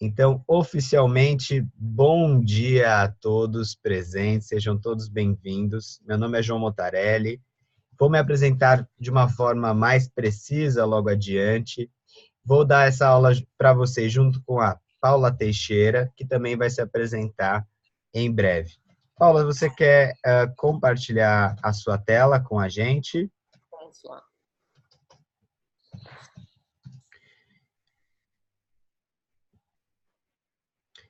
Então, oficialmente, bom dia a todos presentes, sejam todos bem-vindos. Meu nome é João Motarelli. Vou me apresentar de uma forma mais precisa logo adiante. Vou dar essa aula para vocês junto com a Paula Teixeira, que também vai se apresentar em breve. Paula, você quer compartilhar a sua tela com a gente? Vamos lá.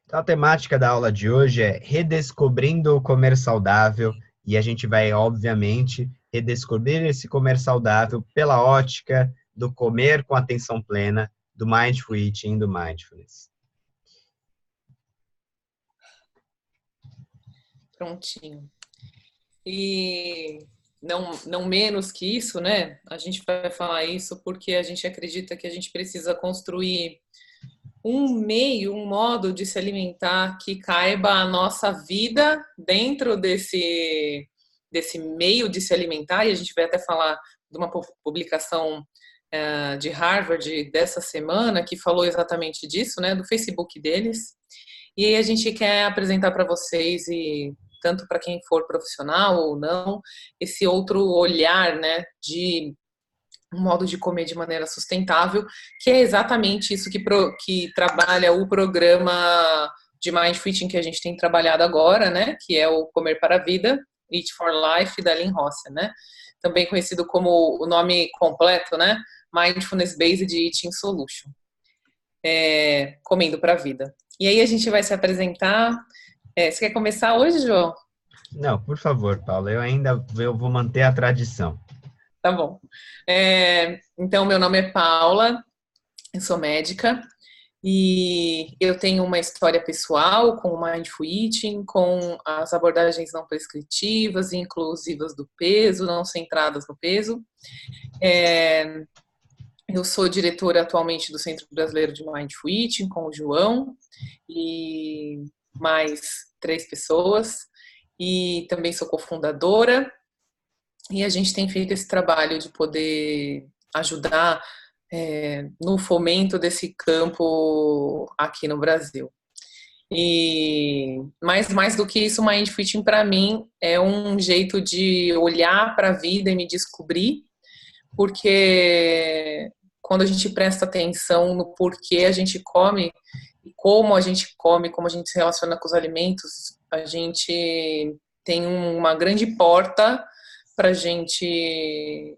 Então, a temática da aula de hoje é redescobrindo o comer saudável e a gente vai, obviamente, redescobrir esse comer saudável pela ótica do comer com atenção plena, do Mindful Eating, do Mindfulness. Prontinho. E não menos que isso, né? A gente vai falar isso porque a gente acredita que a gente precisa construir um meio, um modo de se alimentar que caiba a nossa vida dentro desse meio de se alimentar. E a gente vai até falar de uma publicação de Harvard dessa semana que falou exatamente disso, né? Do Facebook deles. E aí a gente quer apresentar para vocês, e tanto para quem for profissional ou não, esse outro olhar, né, de um modo de comer de maneira sustentável, que é exatamente isso que trabalha o programa de Mindful Eating que a gente tem trabalhado agora, né, que é o Comer para a Vida, Eat for Life, da Lynn Rosser, né, também conhecido como o nome completo, né, Mindfulness Based Eating Solution, comendo para a vida. E aí a gente vai se apresentar. Você quer começar hoje, João? Não, por favor, Paula, eu vou manter a tradição. Tá bom. Então, meu nome é Paula, eu sou médica e eu tenho uma história pessoal com o Mindful Eating, com as abordagens não prescritivas e inclusivas do peso, não centradas no peso. Eu sou diretora atualmente do Centro Brasileiro de Mindful Eating, com o João e mais 3 pessoas. E também sou cofundadora. E a gente tem feito esse trabalho de poder ajudar no fomento desse campo aqui no Brasil. E mais do que isso, o Mindful Eating para mim é um jeito de olhar para a vida e me descobrir, porque quando a gente presta atenção no porquê a gente come e como a gente come, como a gente se relaciona com os alimentos, a gente tem uma grande porta para a gente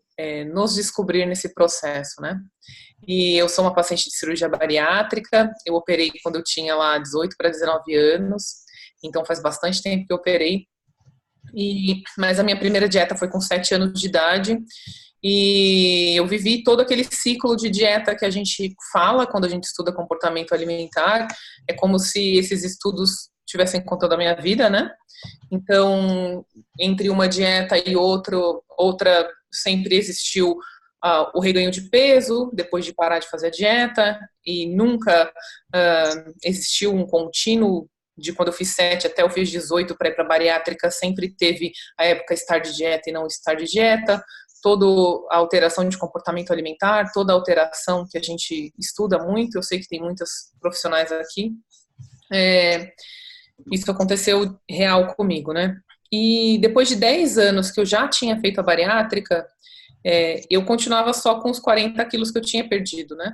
nos descobrir nesse processo, né? E eu sou uma paciente de cirurgia bariátrica, eu operei quando eu tinha lá 18 para 19 anos, então faz bastante tempo que eu operei, mas a minha primeira dieta foi com 7 anos de idade, e eu vivi todo aquele ciclo de dieta que a gente fala quando a gente estuda comportamento alimentar. É como se esses estudos tivessem contando a minha vida, né? Então, entre uma dieta e outra sempre existiu o reganho de peso, depois de parar de fazer a dieta, e nunca existiu um contínuo de quando eu fiz 7 até eu fiz 18 para ir para bariátrica, sempre teve a época estar de dieta e não estar de dieta, toda a alteração de comportamento alimentar, toda a alteração que a gente estuda muito, eu sei que tem muitas profissionais aqui, isso aconteceu real comigo, né? E depois de 10 anos que eu já tinha feito a bariátrica, eu continuava só com os 40 quilos que eu tinha perdido, né?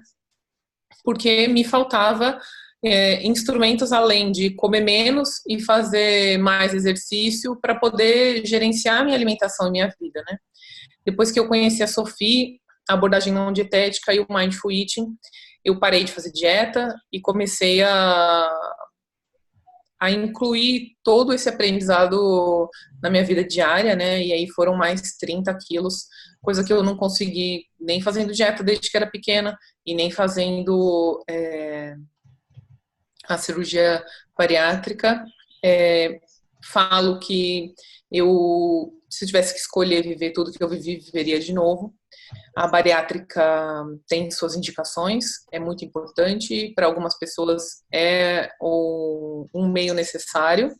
Porque me faltava instrumentos além de comer menos e fazer mais exercício para poder gerenciar minha alimentação e minha vida, né? Depois que eu conheci a Sophie, a abordagem não dietética e o Mindful Eating, eu parei de fazer dieta e comecei a incluir todo esse aprendizado na minha vida diária, né? E aí foram mais 30 quilos, coisa que eu não consegui nem fazendo dieta desde que era pequena e nem fazendo a cirurgia bariátrica. Falo que se eu tivesse que escolher viver tudo que eu vivi, viveria de novo. A bariátrica tem suas indicações, é muito importante, para algumas pessoas é um meio necessário,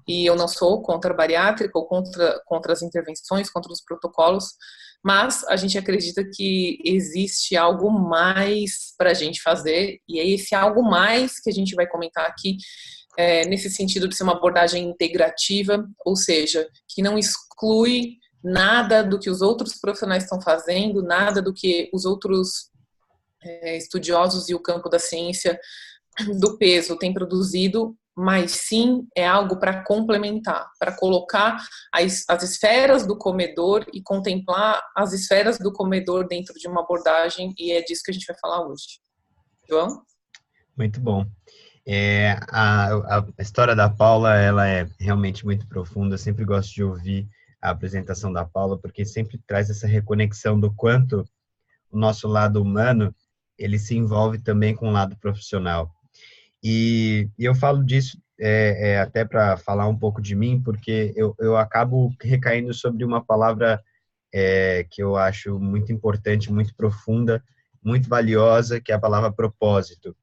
e eu não sou contra a bariátrica ou contra as intervenções, contra os protocolos, mas a gente acredita que existe algo mais para a gente fazer, e é esse algo mais que a gente vai comentar aqui, nesse sentido de ser uma abordagem integrativa, ou seja, que não exclui nada do que os outros profissionais estão fazendo, nada do que os outros estudiosos e o campo da ciência do peso têm produzido, mas sim é algo para complementar, para colocar as esferas do comedor e contemplar as esferas do comedor dentro de uma abordagem, e é disso que a gente vai falar hoje. João? Muito bom. A história da Paula, ela é realmente muito profunda. Eu sempre gosto de ouvir a apresentação da Paula, porque sempre traz essa reconexão do quanto o nosso lado humano, ele se envolve também com o lado profissional. E eu falo disso até para falar um pouco de mim, porque eu acabo recaindo sobre uma palavra que eu acho muito importante, muito profunda, muito valiosa, que é a palavra propósito.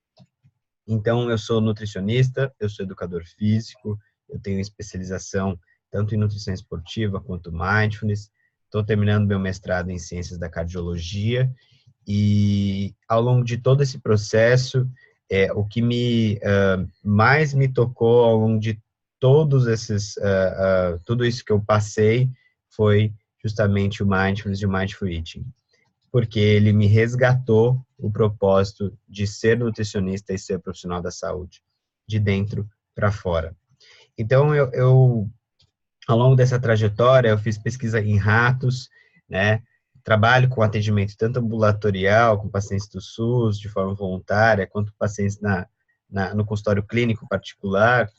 Então, eu sou nutricionista, eu sou educador físico, eu tenho especialização tanto em nutrição esportiva quanto mindfulness. Estou terminando meu mestrado em ciências da cardiologia e, ao longo de todo esse processo, o que mais me tocou ao longo de todos esses, tudo isso que eu passei foi justamente o mindfulness e o mindful eating, porque ele me resgatou o propósito de ser nutricionista e ser profissional da saúde, de dentro para fora. Então, ao longo dessa trajetória, eu fiz pesquisa em ratos, né? Trabalho com atendimento tanto ambulatorial, com pacientes do SUS, de forma voluntária, quanto pacientes no consultório clínico particular.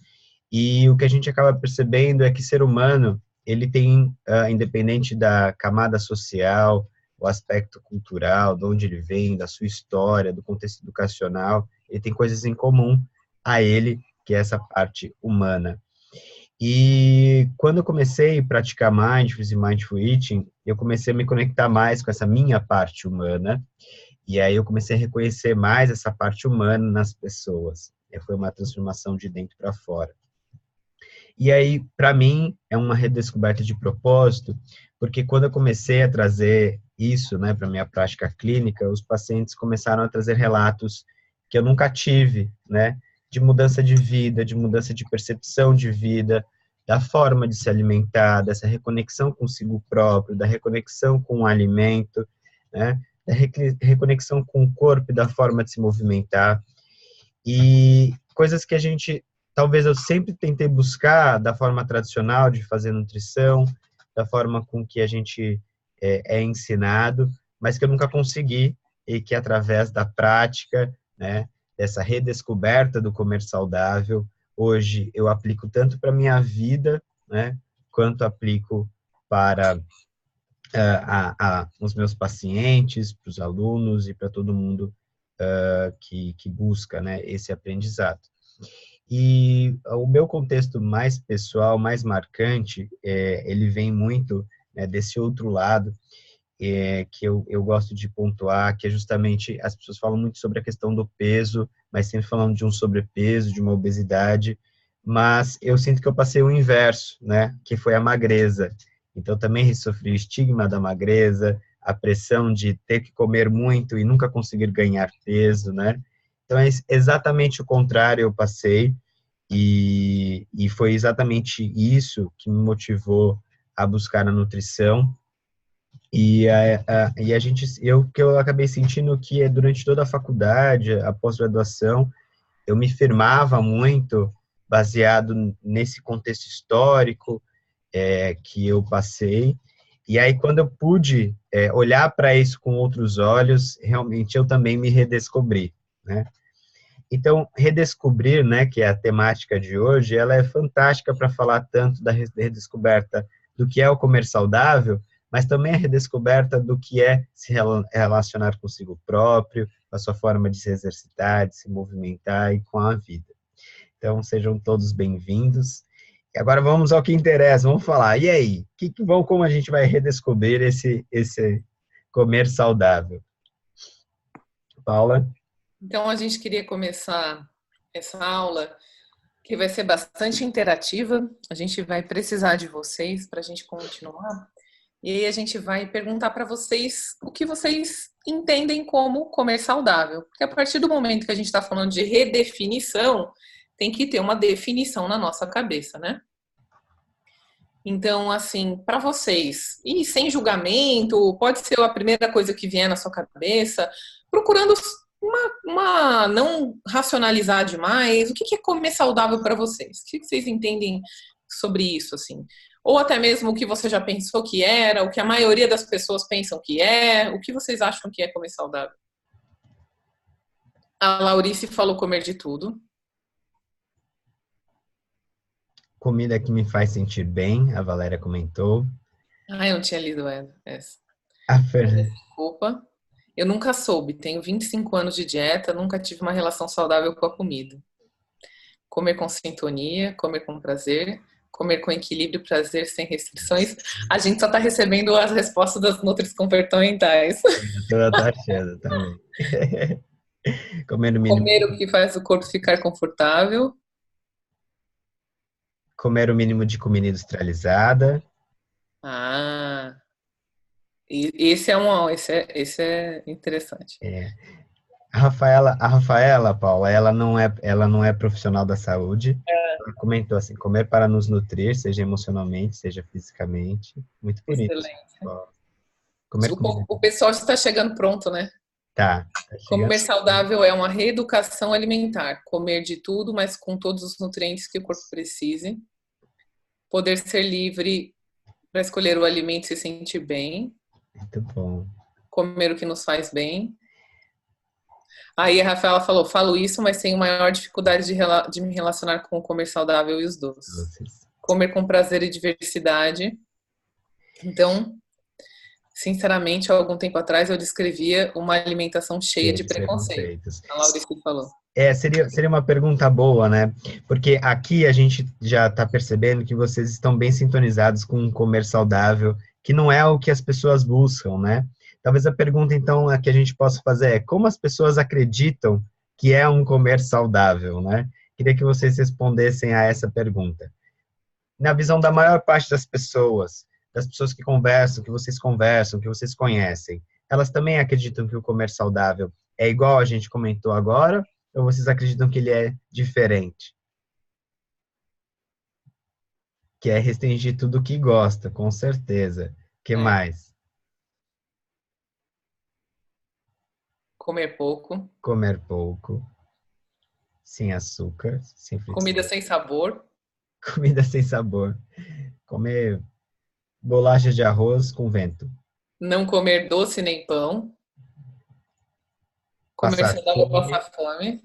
E o que a gente acaba percebendo é que ser humano, ele tem, independente da camada social, o aspecto cultural, de onde ele vem, da sua história, do contexto educacional, ele tem coisas em comum a ele, que é essa parte humana. E quando eu comecei a praticar mindfulness e mindful eating, eu comecei a me conectar mais com essa minha parte humana, e aí eu comecei a reconhecer mais essa parte humana nas pessoas. Foi uma transformação de dentro para fora. E aí, para mim, é uma redescoberta de propósito, porque quando eu comecei a trazer isso, né, para minha prática clínica, os pacientes começaram a trazer relatos que eu nunca tive, né, de mudança de vida, de mudança de percepção de vida, da forma de se alimentar, dessa reconexão consigo próprio, da reconexão com o alimento, né, da reconexão com o corpo e da forma de se movimentar. E coisas que a gente, talvez eu sempre tentei buscar da forma tradicional de fazer nutrição, da forma com que a gente é ensinado, mas que eu nunca consegui, e que através da prática, né, dessa redescoberta do comer saudável, hoje eu aplico tanto para a minha vida, né, quanto aplico para os meus pacientes, para os alunos e para todo mundo que busca, né, esse aprendizado. E o meu contexto mais pessoal, mais marcante, ele vem muito, né, desse outro lado, que eu gosto de pontuar, que é justamente, as pessoas falam muito sobre a questão do peso, mas sempre falando de um sobrepeso, de uma obesidade, mas eu sinto que eu passei o inverso, né, que foi a magreza. Então, também sofri o estigma da magreza, a pressão de ter que comer muito e nunca conseguir ganhar peso, né? Então, é exatamente o contrário eu passei, e foi exatamente isso que me motivou a buscar a nutrição. E a gente, que eu acabei sentindo que durante toda a faculdade, a pós-graduação, eu me firmava muito baseado nesse contexto histórico que eu passei. E aí, quando eu pude olhar para isso com outros olhos, realmente eu também me redescobri, né? Então, redescobrir, né, que é a temática de hoje, ela é fantástica para falar tanto da redescoberta do que é o comer saudável, mas também a redescoberta do que é se relacionar consigo próprio, com a sua forma de se exercitar, de se movimentar e com a vida. Então, sejam todos bem-vindos. E agora vamos ao que interessa, vamos falar. E aí, como a gente vai redescobrir esse comer saudável? Paula? Então, a gente queria começar essa aula, que vai ser bastante interativa. A gente vai precisar de vocês para a gente continuar. E aí a gente vai perguntar para vocês o que vocês entendem como comer saudável. Porque a partir do momento que a gente está falando de redefinição, tem que ter uma definição na nossa cabeça, né? Então, assim, para vocês, e sem julgamento, pode ser a primeira coisa que vier na sua cabeça, procurando não racionalizar demais. O que é comer saudável para vocês? O que vocês entendem sobre isso, assim? Ou até mesmo o que você já pensou que era, o que a maioria das pessoas pensam que é, o que vocês acham que é comer saudável? A Laurice falou comer de tudo. Comida que me faz sentir bem, a Valéria comentou. Ah, eu não tinha lido essa. A Fer... Desculpa. Eu nunca soube, tenho 25 anos de dieta, nunca tive uma relação saudável com a comida. Comer com sintonia, comer com prazer, comer com equilíbrio, prazer, sem restrições. A gente só está recebendo as respostas das nutris comportamentais. Eu tô achando também. Comer o mínimo, Comer o que faz o corpo ficar confortável. comer o mínimo de comida industrializada. Ah, esse é interessante. É. A Rafaela, Paula, ela não é profissional da saúde. Ela comentou assim, comer para nos nutrir, seja emocionalmente, seja fisicamente. Muito bonito. Excelente. Comer comida. O pessoal está chegando pronto, né? Tá chegando. Comer saudável é uma reeducação alimentar. Comer de tudo, mas com todos os nutrientes que o corpo precise. Poder ser livre para escolher o alimento e se sentir bem. Muito bom. Comer o que nos faz bem. Aí a Rafaela falou, falo isso, mas tenho maior dificuldade de me relacionar com o comer saudável e os doces. Doces. Comer com prazer e diversidade. Então, sinceramente, há algum tempo atrás eu descrevia uma alimentação cheia de preconceitos. A Laurice falou. Seria uma pergunta boa, né? Porque aqui a gente já está percebendo que vocês estão bem sintonizados com um comer saudável, que não é o que as pessoas buscam, né? Talvez a pergunta, então, que a gente possa fazer é como as pessoas acreditam que é um comer saudável, né? Queria que vocês respondessem a essa pergunta. Na visão da maior parte das pessoas que conversam, que vocês conhecem, elas também acreditam que o comer saudável é igual a gente comentou agora? Ou vocês acreditam que ele é diferente? Que é restringir tudo o que gosta, com certeza. O que mais? Comer pouco. Comer pouco. Sem açúcar, sem frituras. Comida sem sabor. Comida sem sabor. Comer bolacha de arroz com vento. Não comer doce nem pão. Comer saudável, passar fome.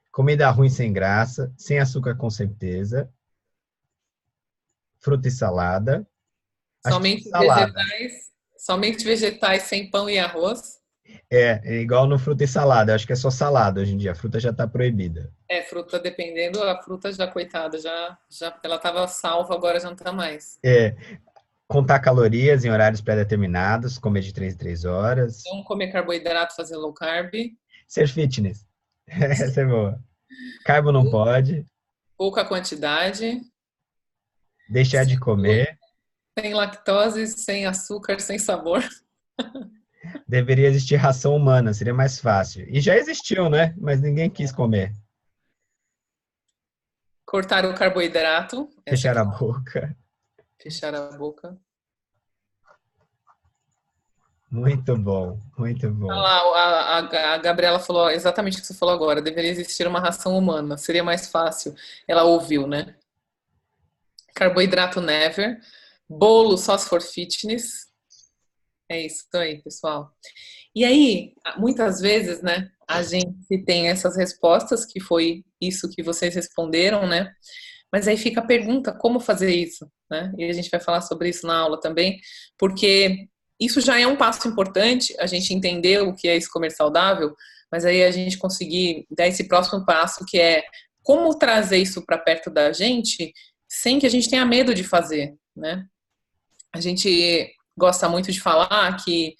Comida ruim sem graça, sem açúcar com certeza. Fruta e salada. Somente vegetais sem pão e arroz. É igual no fruta e salada. Acho que é só salada hoje em dia. A fruta já está proibida. Fruta, dependendo, a fruta já, coitada, já ela estava salva, agora já não está mais. Contar calorias em horários pré-determinados, comer de 3 em 3 horas. Não comer carboidrato, fazer low carb. Ser fitness. Essa é boa. Carbo não pode. Pouca quantidade. Deixar de comer. Sem lactose, sem açúcar, sem sabor. Deveria existir ração humana, seria mais fácil. E já existiu, né? Mas ninguém quis comer. Cortar o carboidrato. Fechar a boca. Fechar a boca. Muito bom, muito bom. A Gabriela falou exatamente o que você falou agora. Deveria existir uma ração humana, seria mais fácil. Ela ouviu, né? Carboidrato never. Bolo só se for fitness. É isso aí, pessoal. E aí, muitas vezes, né, a gente tem essas respostas, que foi isso que vocês responderam, né? Mas aí fica a pergunta, como fazer isso, né? E a gente vai falar sobre isso na aula também, porque isso já é um passo importante, a gente entender o que é esse comer saudável, mas aí a gente conseguir dar esse próximo passo, que é como trazer isso para perto da gente, sem que a gente tenha medo de fazer, né? A gente gosta muito de falar que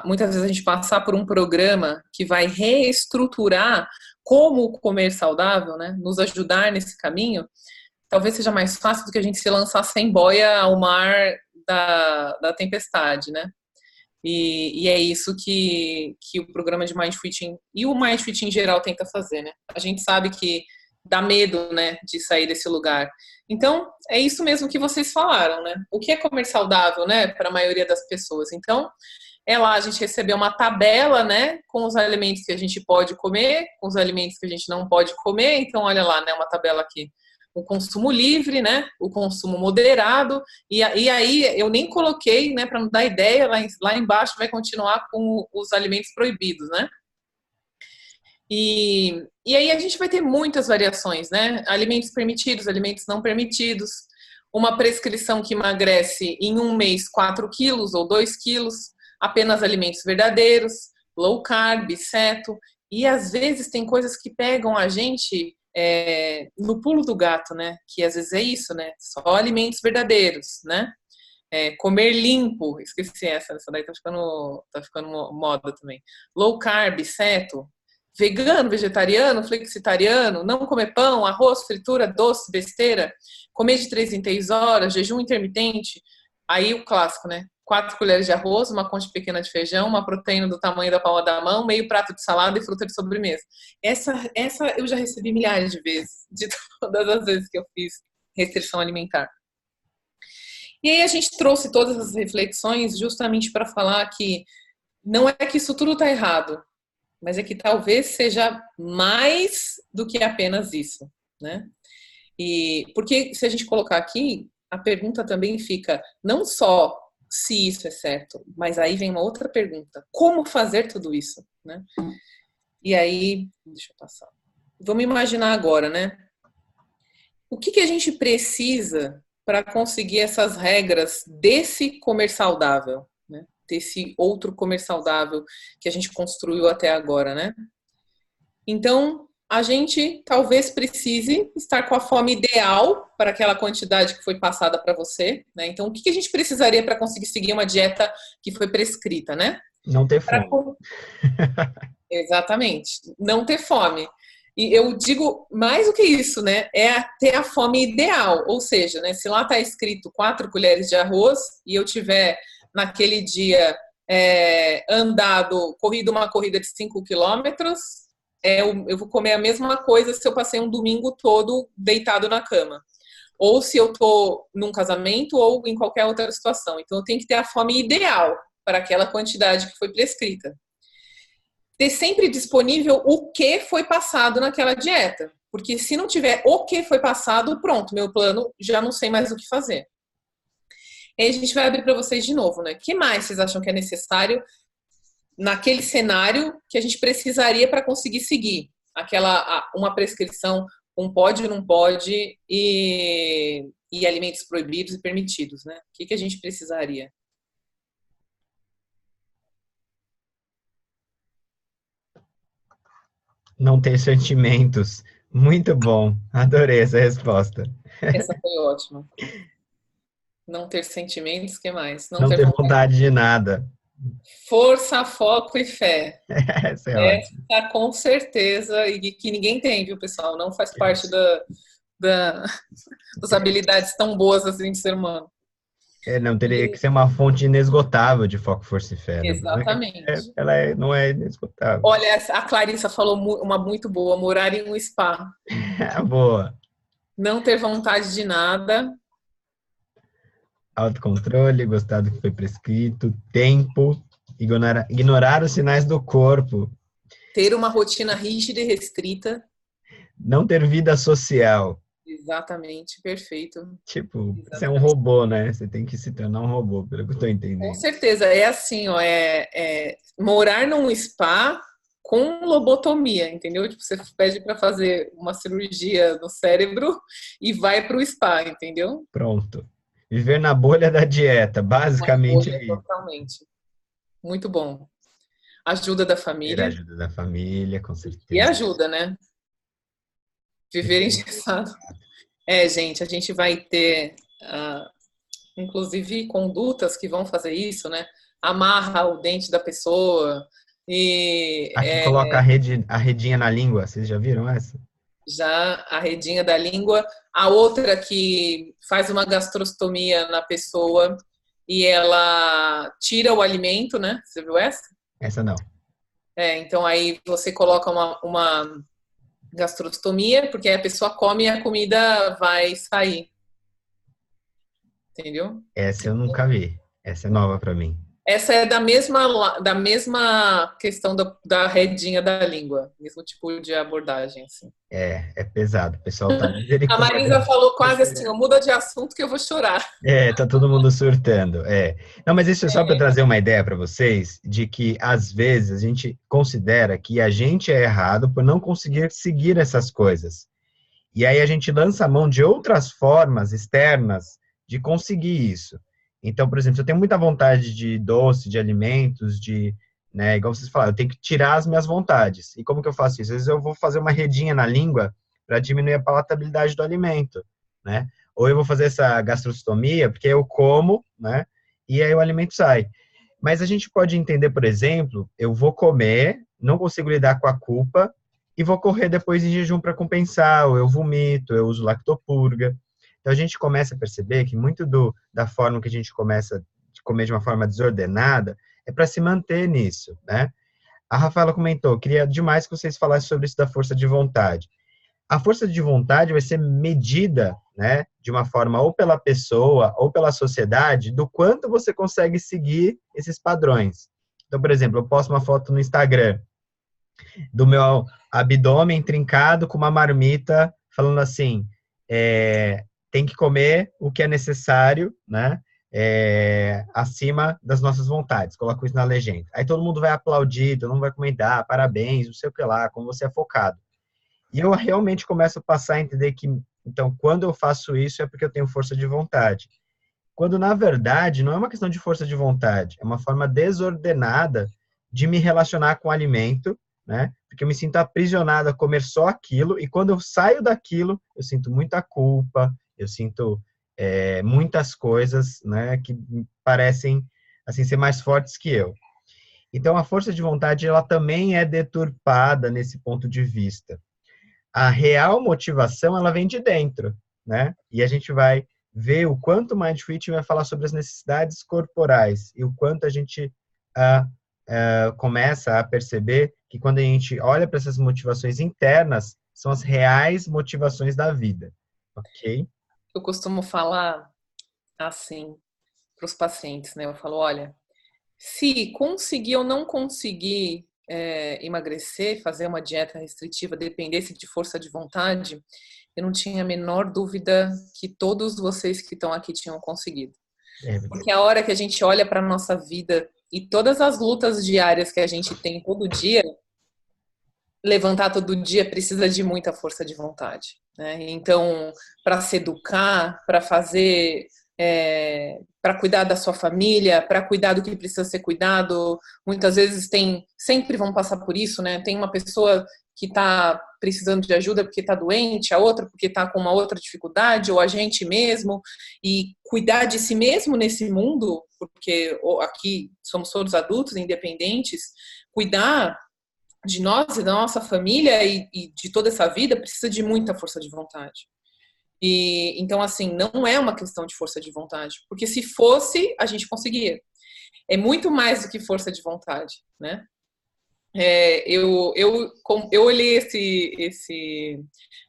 muitas vezes a gente passar por um programa que vai reestruturar como comer saudável, né? Nos ajudar nesse caminho, talvez seja mais fácil do que a gente se lançar sem boia ao mar da tempestade, né? E é isso que o programa de Mind Fitting e o Mind Fitting em geral tenta fazer, né? A gente sabe que dá medo, né, de sair desse lugar. Então, é isso mesmo que vocês falaram, né? O que é comer saudável, né, para a maioria das pessoas? Então, é lá a gente recebeu uma tabela, né, com os alimentos que a gente pode comer, com os alimentos que a gente não pode comer. Então, olha lá, né, uma tabela aqui. O consumo livre, né, o consumo moderado, e aí eu nem coloquei, né, para não dar ideia, lá embaixo vai continuar com os alimentos proibidos, né? E aí a gente vai ter muitas variações, né? Alimentos permitidos, alimentos não permitidos, uma prescrição que emagrece em um mês 4 quilos ou 2 quilos, apenas alimentos verdadeiros, low carb, ceto, e às vezes tem coisas que pegam a gente no pulo do gato, né? Que às vezes é isso, né? Só alimentos verdadeiros, né? Comer limpo, esqueci essa daí tá ficando moda também. Low carb, ceto, vegano, vegetariano, flexitariano, não comer pão, arroz, fritura, doce, besteira, comer de 3 em 3 horas, jejum intermitente. Aí o clássico, né? 4 colheres de arroz, uma concha pequena de feijão, uma proteína do tamanho da palma da mão, meio prato de salada e fruta de sobremesa. Essa eu já recebi milhares de vezes, de todas as vezes que eu fiz restrição alimentar. E aí a gente trouxe todas as reflexões justamente para falar que não é que isso tudo está errado, mas é que talvez seja mais do que apenas isso, né? E porque se a gente colocar aqui, a pergunta também fica não só se isso é certo, mas aí vem uma outra pergunta: como fazer tudo isso, né? E aí, deixa eu passar. Vamos imaginar agora, né? O que a gente precisa para conseguir essas regras desse comer saudável, né? Desse outro comer saudável que a gente construiu até agora, né? Então, a gente talvez precise estar com a fome ideal para aquela quantidade que foi passada para você, né? Então, o que a gente precisaria para conseguir seguir uma dieta que foi prescrita, né? Não ter fome. Exatamente. Não ter fome. E eu digo mais do que isso, né? É ter a fome ideal. Ou seja, né? Se lá está escrito 4 colheres de arroz e eu tiver naquele dia corrido uma corrida de 5 quilômetros, eu vou comer a mesma coisa se eu passei um domingo todo deitado na cama. Ou se eu estou num casamento ou em qualquer outra situação. Então, eu tenho que ter a fome ideal para aquela quantidade que foi prescrita. Ter sempre disponível o que foi passado naquela dieta. Porque se não tiver o que foi passado, pronto, meu plano, já não sei mais o que fazer. Aí a gente vai abrir para vocês de novo, né? O que mais vocês acham que é necessário naquele cenário que a gente precisaria para conseguir seguir uma prescrição com pode ou não pode e alimentos proibidos e permitidos, né? O que a gente precisaria? Não ter sentimentos. Muito bom. Adorei essa resposta. Essa foi ótima. Não ter sentimentos, o que mais? Não ter vontade de nada. Força, foco e fé. Essa é ótima. Essa com certeza, e que ninguém tem, viu, pessoal? Não faz parte das habilidades tão boas assim de ser humano. Não teria que ser uma fonte inesgotável de foco, força e fé. Né? Exatamente. Ela não é inesgotável. Olha, a Clarissa falou uma muito boa: morar em um spa. Boa. Não ter vontade de nada. Autocontrole, gostar do que foi prescrito, tempo, ignorar os sinais do corpo. Ter uma rotina rígida e restrita. Não ter vida social. Exatamente, perfeito. Tipo, Exatamente. Você é um robô, né? Você tem que se tornar um robô, pelo que eu tô entendendo. Com certeza, é assim, ó, morar num spa com lobotomia, entendeu? Tipo, você pede para fazer uma cirurgia no cérebro e vai para o spa, entendeu? Pronto. Viver na bolha da dieta, basicamente. Bolha, totalmente. Muito bom. Ajuda da família. Ter ajuda da família, com certeza. E ajuda, né? Viver engessado. Gente, a gente vai ter, inclusive, condutas que vão fazer isso, né? Amarra o dente da pessoa e... Aqui coloca a redinha na língua, vocês já viram essa? Já a redinha da língua. A outra que faz uma gastrostomia na pessoa e ela tira o alimento, né? Você viu essa? Essa não. Então aí você coloca uma gastrostomia, porque aí a pessoa come e a comida vai sair. Entendeu? Essa eu nunca vi. Essa é nova para mim. Essa é da mesma questão da redinha da língua, mesmo tipo de abordagem, assim. É pesado. O pessoal tá A misericórdia. Marisa falou quase assim, muda de assunto que eu vou chorar. Tá todo mundo surtando. Não, mas isso é só para trazer uma ideia para vocês de que às vezes a gente considera que a gente é errado por não conseguir seguir essas coisas. E aí a gente lança a mão de outras formas externas de conseguir isso. Então, por exemplo, se eu tenho muita vontade de doce, de alimentos, né, igual vocês falaram, eu tenho que tirar as minhas vontades. E como que eu faço isso? Às vezes eu vou fazer uma redinha na língua para diminuir a palatabilidade do alimento, né? Ou eu vou fazer essa gastrostomia, porque eu como, né? E aí o alimento sai. Mas a gente pode entender, por exemplo, eu vou comer, não consigo lidar com a culpa, e vou correr depois em jejum para compensar, ou eu vomito, eu uso lactopurga. Então a gente começa a perceber que muito da forma que a gente começa a comer de uma forma desordenada é para se manter nisso, né? A Rafaela comentou, queria demais que vocês falassem sobre isso da força de vontade. A força de vontade vai ser medida, né, de uma forma ou pela pessoa ou pela sociedade, do quanto você consegue seguir esses padrões. Então, por exemplo, eu posto uma foto no Instagram do meu abdômen trincado com uma marmita, falando assim, tem que comer o que é necessário, né, acima das nossas vontades. Coloco isso na legenda. Aí todo mundo vai aplaudir, todo mundo vai comentar, parabéns, não sei o que lá, como você é focado. E eu realmente começo a passar a entender que, então, quando eu faço isso é porque eu tenho força de vontade. Quando, na verdade, não é uma questão de força de vontade, é uma forma desordenada de me relacionar com o alimento, né? Porque eu me sinto aprisionado a comer só aquilo, e quando eu saio daquilo, eu sinto muita culpa, eu sinto muitas coisas, né, que parecem, assim, ser mais fortes que eu. Então, a força de vontade, ela também é deturpada nesse ponto de vista. A real motivação, ela vem de dentro, né? E a gente vai ver o quanto o Mindful Eating vai falar sobre as necessidades corporais e o quanto a gente começa a perceber que quando a gente olha para essas motivações internas, são as reais motivações da vida, ok? Eu costumo falar assim para os pacientes, né? Eu falo, olha, se conseguir ou não conseguir emagrecer, fazer uma dieta restritiva, dependesse de força de vontade, eu não tinha a menor dúvida que todos vocês que estão aqui tinham conseguido. Porque a hora que a gente olha para a nossa vida e todas as lutas diárias que a gente tem todo dia, levantar todo dia precisa de muita força de vontade, né? Então, para se educar, para fazer, para cuidar da sua família, para cuidar do que precisa ser cuidado, muitas vezes sempre vão passar por isso, né? Tem uma pessoa que está precisando de ajuda porque está doente, a outra porque está com uma outra dificuldade, ou a gente mesmo, e cuidar de si mesmo nesse mundo, porque aqui somos todos adultos, independentes, cuidar de nós e da nossa família e de toda essa vida precisa de muita força de vontade. E então, assim, não é uma questão de força de vontade, porque se fosse, a gente conseguia. É muito mais do que força de vontade, né? Eu olhei esse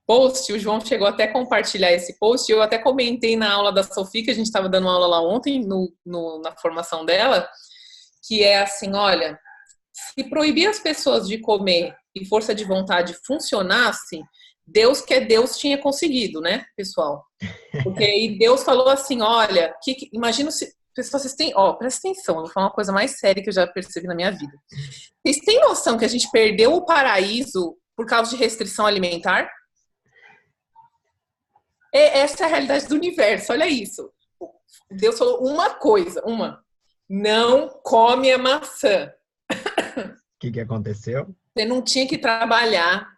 post, o João chegou até a compartilhar esse post, eu até comentei na aula da Sofia, que a gente estava dando aula lá ontem, na formação dela, que é assim, olha, se proibir as pessoas de comer e força de vontade funcionasse, Deus que é Deus tinha conseguido, né, pessoal? Porque aí Deus falou assim, olha, imagina se vocês têm, presta atenção, eu vou falar uma coisa mais séria que eu já percebi na minha vida. Vocês têm noção que a gente perdeu o paraíso por causa de restrição alimentar? Essa é a realidade do universo, olha isso. Deus falou uma coisa, não come a maçã. O que aconteceu? Você não tinha que trabalhar.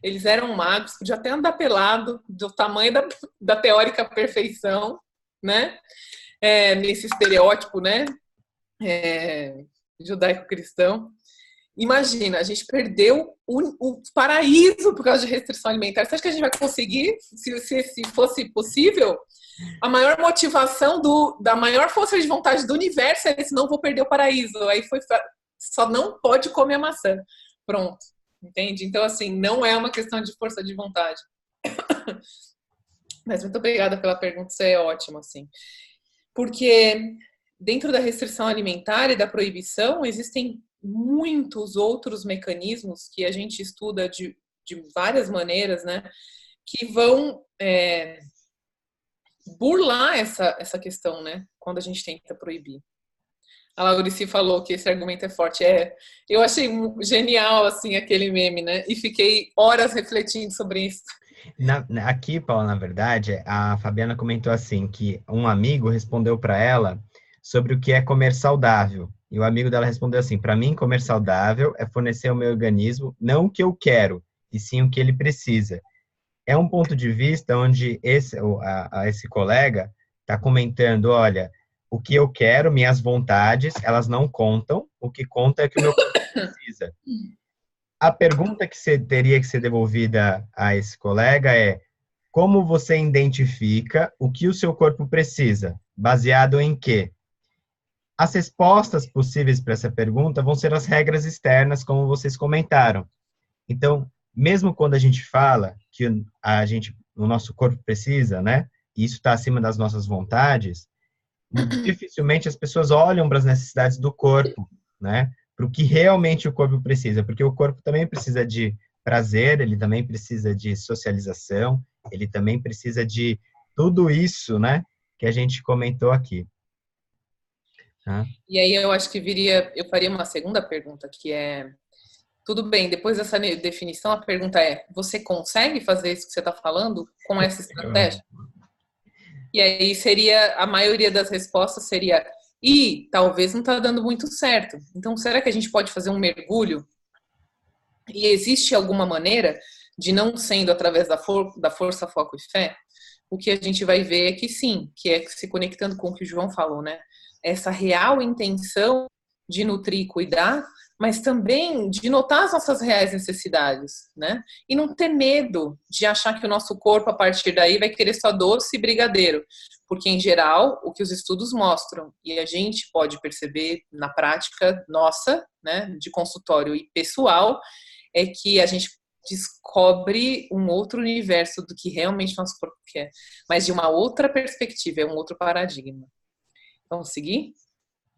Eles eram magros, podia até andar pelado, do tamanho da teórica perfeição, né? Nesse estereótipo, né? Judaico-cristão. Imagina, a gente perdeu o paraíso por causa de restrição alimentar. Você acha que a gente vai conseguir, se fosse possível? A maior motivação da maior força de vontade do universo é esse, não vou perder o paraíso. Aí só não pode comer a maçã. Pronto. Entende? Então, assim, não é uma questão de força de vontade. Mas muito obrigada pela pergunta, isso é ótimo, assim. Porque dentro da restrição alimentar e da proibição, existem muitos outros mecanismos que a gente estuda de várias maneiras, né? Que vão burlar essa questão, né? Quando a gente tenta proibir. A Laurici falou que esse argumento é forte. Eu achei genial, assim, aquele meme, né? E fiquei horas refletindo sobre isso. Aqui, Paula, na verdade, a Fabiana comentou assim, que um amigo respondeu para ela sobre o que é comer saudável. E o amigo dela respondeu assim, para mim, comer saudável é fornecer ao meu organismo não o que eu quero, e sim o que ele precisa. É um ponto de vista onde esse colega está comentando, olha, o que eu quero, minhas vontades, elas não contam, o que conta é que o meu corpo precisa. A pergunta que teria que ser devolvida a esse colega é: como você identifica o que o seu corpo precisa? Baseado em quê? As respostas possíveis para essa pergunta vão ser as regras externas, como vocês comentaram. Então, mesmo quando a gente fala que o nosso corpo precisa, né? E isso está acima das nossas vontades, dificilmente as pessoas olham para as necessidades do corpo, né? Para o que realmente o corpo precisa, porque o corpo também precisa de prazer, ele também precisa de socialização, ele também precisa de tudo isso, né? Que a gente comentou aqui. Tá? E aí eu acho que eu faria uma segunda pergunta, que é, tudo bem, depois dessa definição, a pergunta é, você consegue fazer isso que você está falando com essa estratégia? E aí a maioria das respostas seria, talvez não está dando muito certo. Então, será que a gente pode fazer um mergulho? E existe alguma maneira de não sendo através da força, foco e fé? O que a gente vai ver é que sim, que é se conectando com o que o João falou, né? Essa real intenção de nutrir e cuidar, mas também de notar as nossas reais necessidades, né? E não ter medo de achar que o nosso corpo, a partir daí, vai querer só doce e brigadeiro. Porque, em geral, o que os estudos mostram, e a gente pode perceber na prática nossa, né, de consultório e pessoal, é que a gente descobre um outro universo do que realmente nosso corpo quer, mas de uma outra perspectiva, é um outro paradigma. Vamos seguir?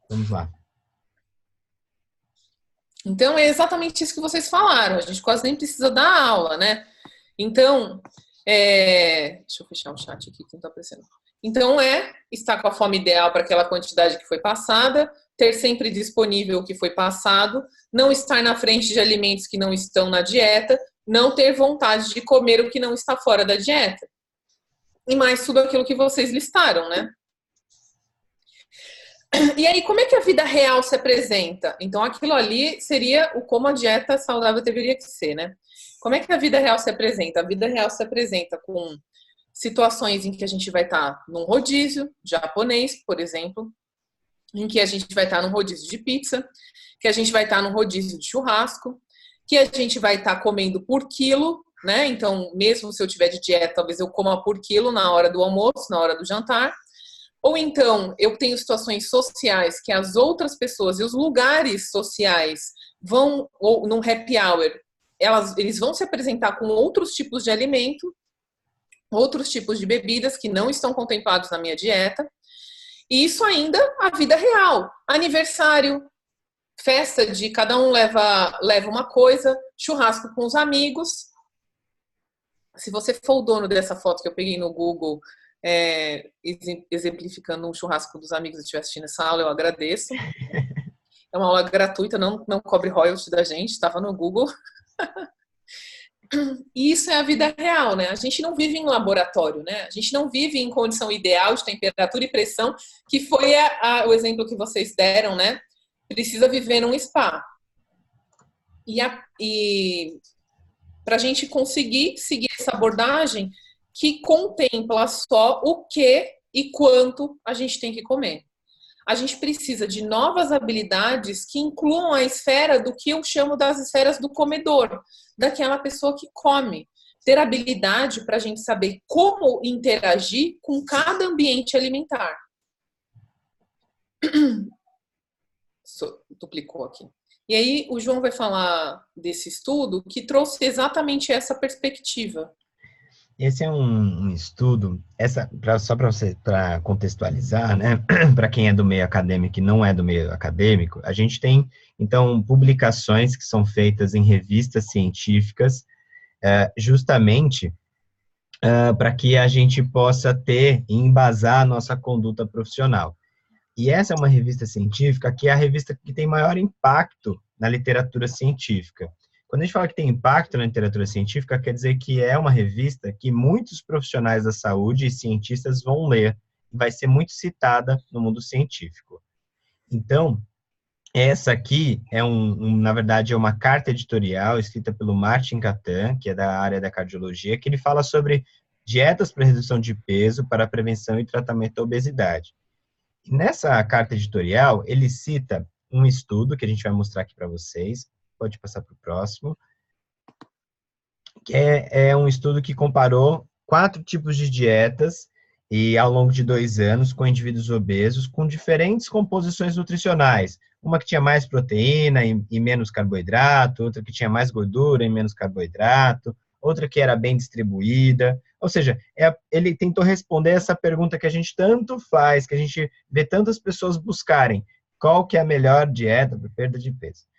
Vamos lá. Então, é exatamente isso que vocês falaram. A gente quase nem precisa dar aula, né? Então, deixa eu fechar o chat aqui que não tá aparecendo. Então, estar com a fome ideal para aquela quantidade que foi passada, ter sempre disponível o que foi passado, não estar na frente de alimentos que não estão na dieta, não ter vontade de comer o que não está fora da dieta. E mais tudo aquilo que vocês listaram, né? E aí, como é que a vida real se apresenta? Então, aquilo ali seria como a dieta saudável deveria ser, né? Como é que a vida real se apresenta? A vida real se apresenta com situações em que a gente vai estar num rodízio japonês, por exemplo, em que a gente vai estar num rodízio de pizza, que a gente vai estar num rodízio de churrasco, que a gente vai estar comendo por quilo, né? Então, mesmo se eu tiver de dieta, talvez eu coma por quilo na hora do almoço, na hora do jantar. Ou então, eu tenho situações sociais que as outras pessoas e os lugares sociais vão, ou num happy hour, eles vão se apresentar com outros tipos de alimento, outros tipos de bebidas que não estão contemplados na minha dieta. E isso ainda a vida real. Aniversário, festa de cada um leva uma coisa, churrasco com os amigos. Se você for o dono dessa foto que eu peguei no Google, exemplificando um churrasco dos amigos e estiver assistindo essa aula, eu agradeço. É uma aula gratuita, não cobre royalties da gente, estava no Google. E isso é a vida real, né? A gente não vive em laboratório, né? A gente não vive em condição ideal de temperatura e pressão, que foi o exemplo que vocês deram, né? Precisa viver num spa. E para a gente conseguir seguir essa abordagem que contempla só o que e quanto a gente tem que comer. A gente precisa de novas habilidades que incluam a esfera do que eu chamo das esferas do comedor, daquela pessoa que come. ter habilidade para a gente saber como interagir com cada ambiente alimentar. Duplicou aqui. E aí o João vai falar desse estudo que trouxe exatamente essa perspectiva. Esse é um estudo, só para contextualizar, né? Para quem é do meio acadêmico e não é do meio acadêmico, a gente tem, então, publicações que são feitas em revistas científicas, justamente para que a gente possa ter e embasar a nossa conduta profissional. E essa é uma revista científica que é a revista que tem maior impacto na literatura científica. Quando a gente fala que tem impacto na literatura científica, quer dizer que é uma revista que muitos profissionais da saúde e cientistas vão ler, e vai ser muito citada no mundo científico. Então, essa aqui na verdade, é uma carta editorial escrita pelo Martin Catan, que é da área da cardiologia, que ele fala sobre dietas para redução de peso, para prevenção e tratamento da obesidade. E nessa carta editorial, ele cita um estudo que a gente vai mostrar aqui para vocês. Pode passar para o próximo. Que é um estudo que comparou 4 tipos de dietas e ao longo de 2 anos com indivíduos obesos com diferentes composições nutricionais. Uma que tinha mais proteína e menos carboidrato, outra que tinha mais gordura e menos carboidrato, outra que era bem distribuída. Ou seja, ele tentou responder essa pergunta que a gente tanto faz, que a gente vê tantas pessoas buscarem. Qual que é a melhor dieta para perda de peso?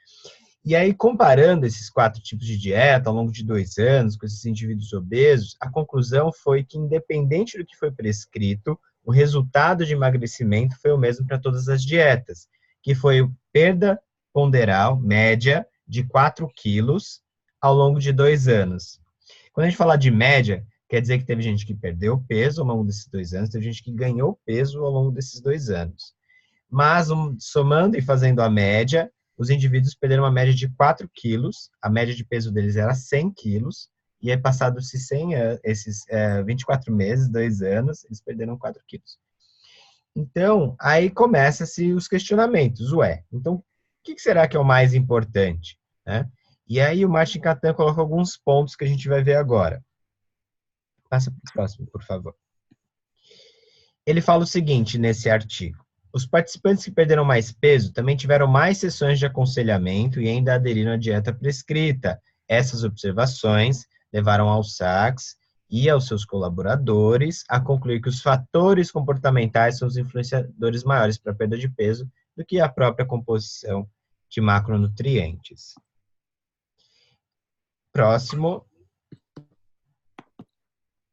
E aí, comparando esses 4 tipos de dieta ao longo de 2 anos com esses indivíduos obesos, a conclusão foi que, independente do que foi prescrito, o resultado de emagrecimento foi o mesmo para todas as dietas, que foi perda ponderal média de 4 quilos ao longo de 2 anos. Quando a gente fala de média, quer dizer que teve gente que perdeu peso ao longo desses 2 anos, teve gente que ganhou peso ao longo desses 2 anos. Mas, somando e fazendo a média, os indivíduos perderam uma média de 4 quilos, a média de peso deles era 100 quilos, e aí, passados esses 24 meses, 2 anos, eles perderam 4 quilos. Então, aí começam-se os questionamentos. Então, o que será que é o mais importante? Né? E aí o Martin Catan coloca alguns pontos que a gente vai ver agora. Passa para o próximo, por favor. Ele fala o seguinte nesse artigo. Os participantes que perderam mais peso também tiveram mais sessões de aconselhamento e ainda aderiram à dieta prescrita. Essas observações levaram ao Sachs e aos seus colaboradores a concluir que os fatores comportamentais são os influenciadores maiores para a perda de peso do que a própria composição de macronutrientes. Próximo.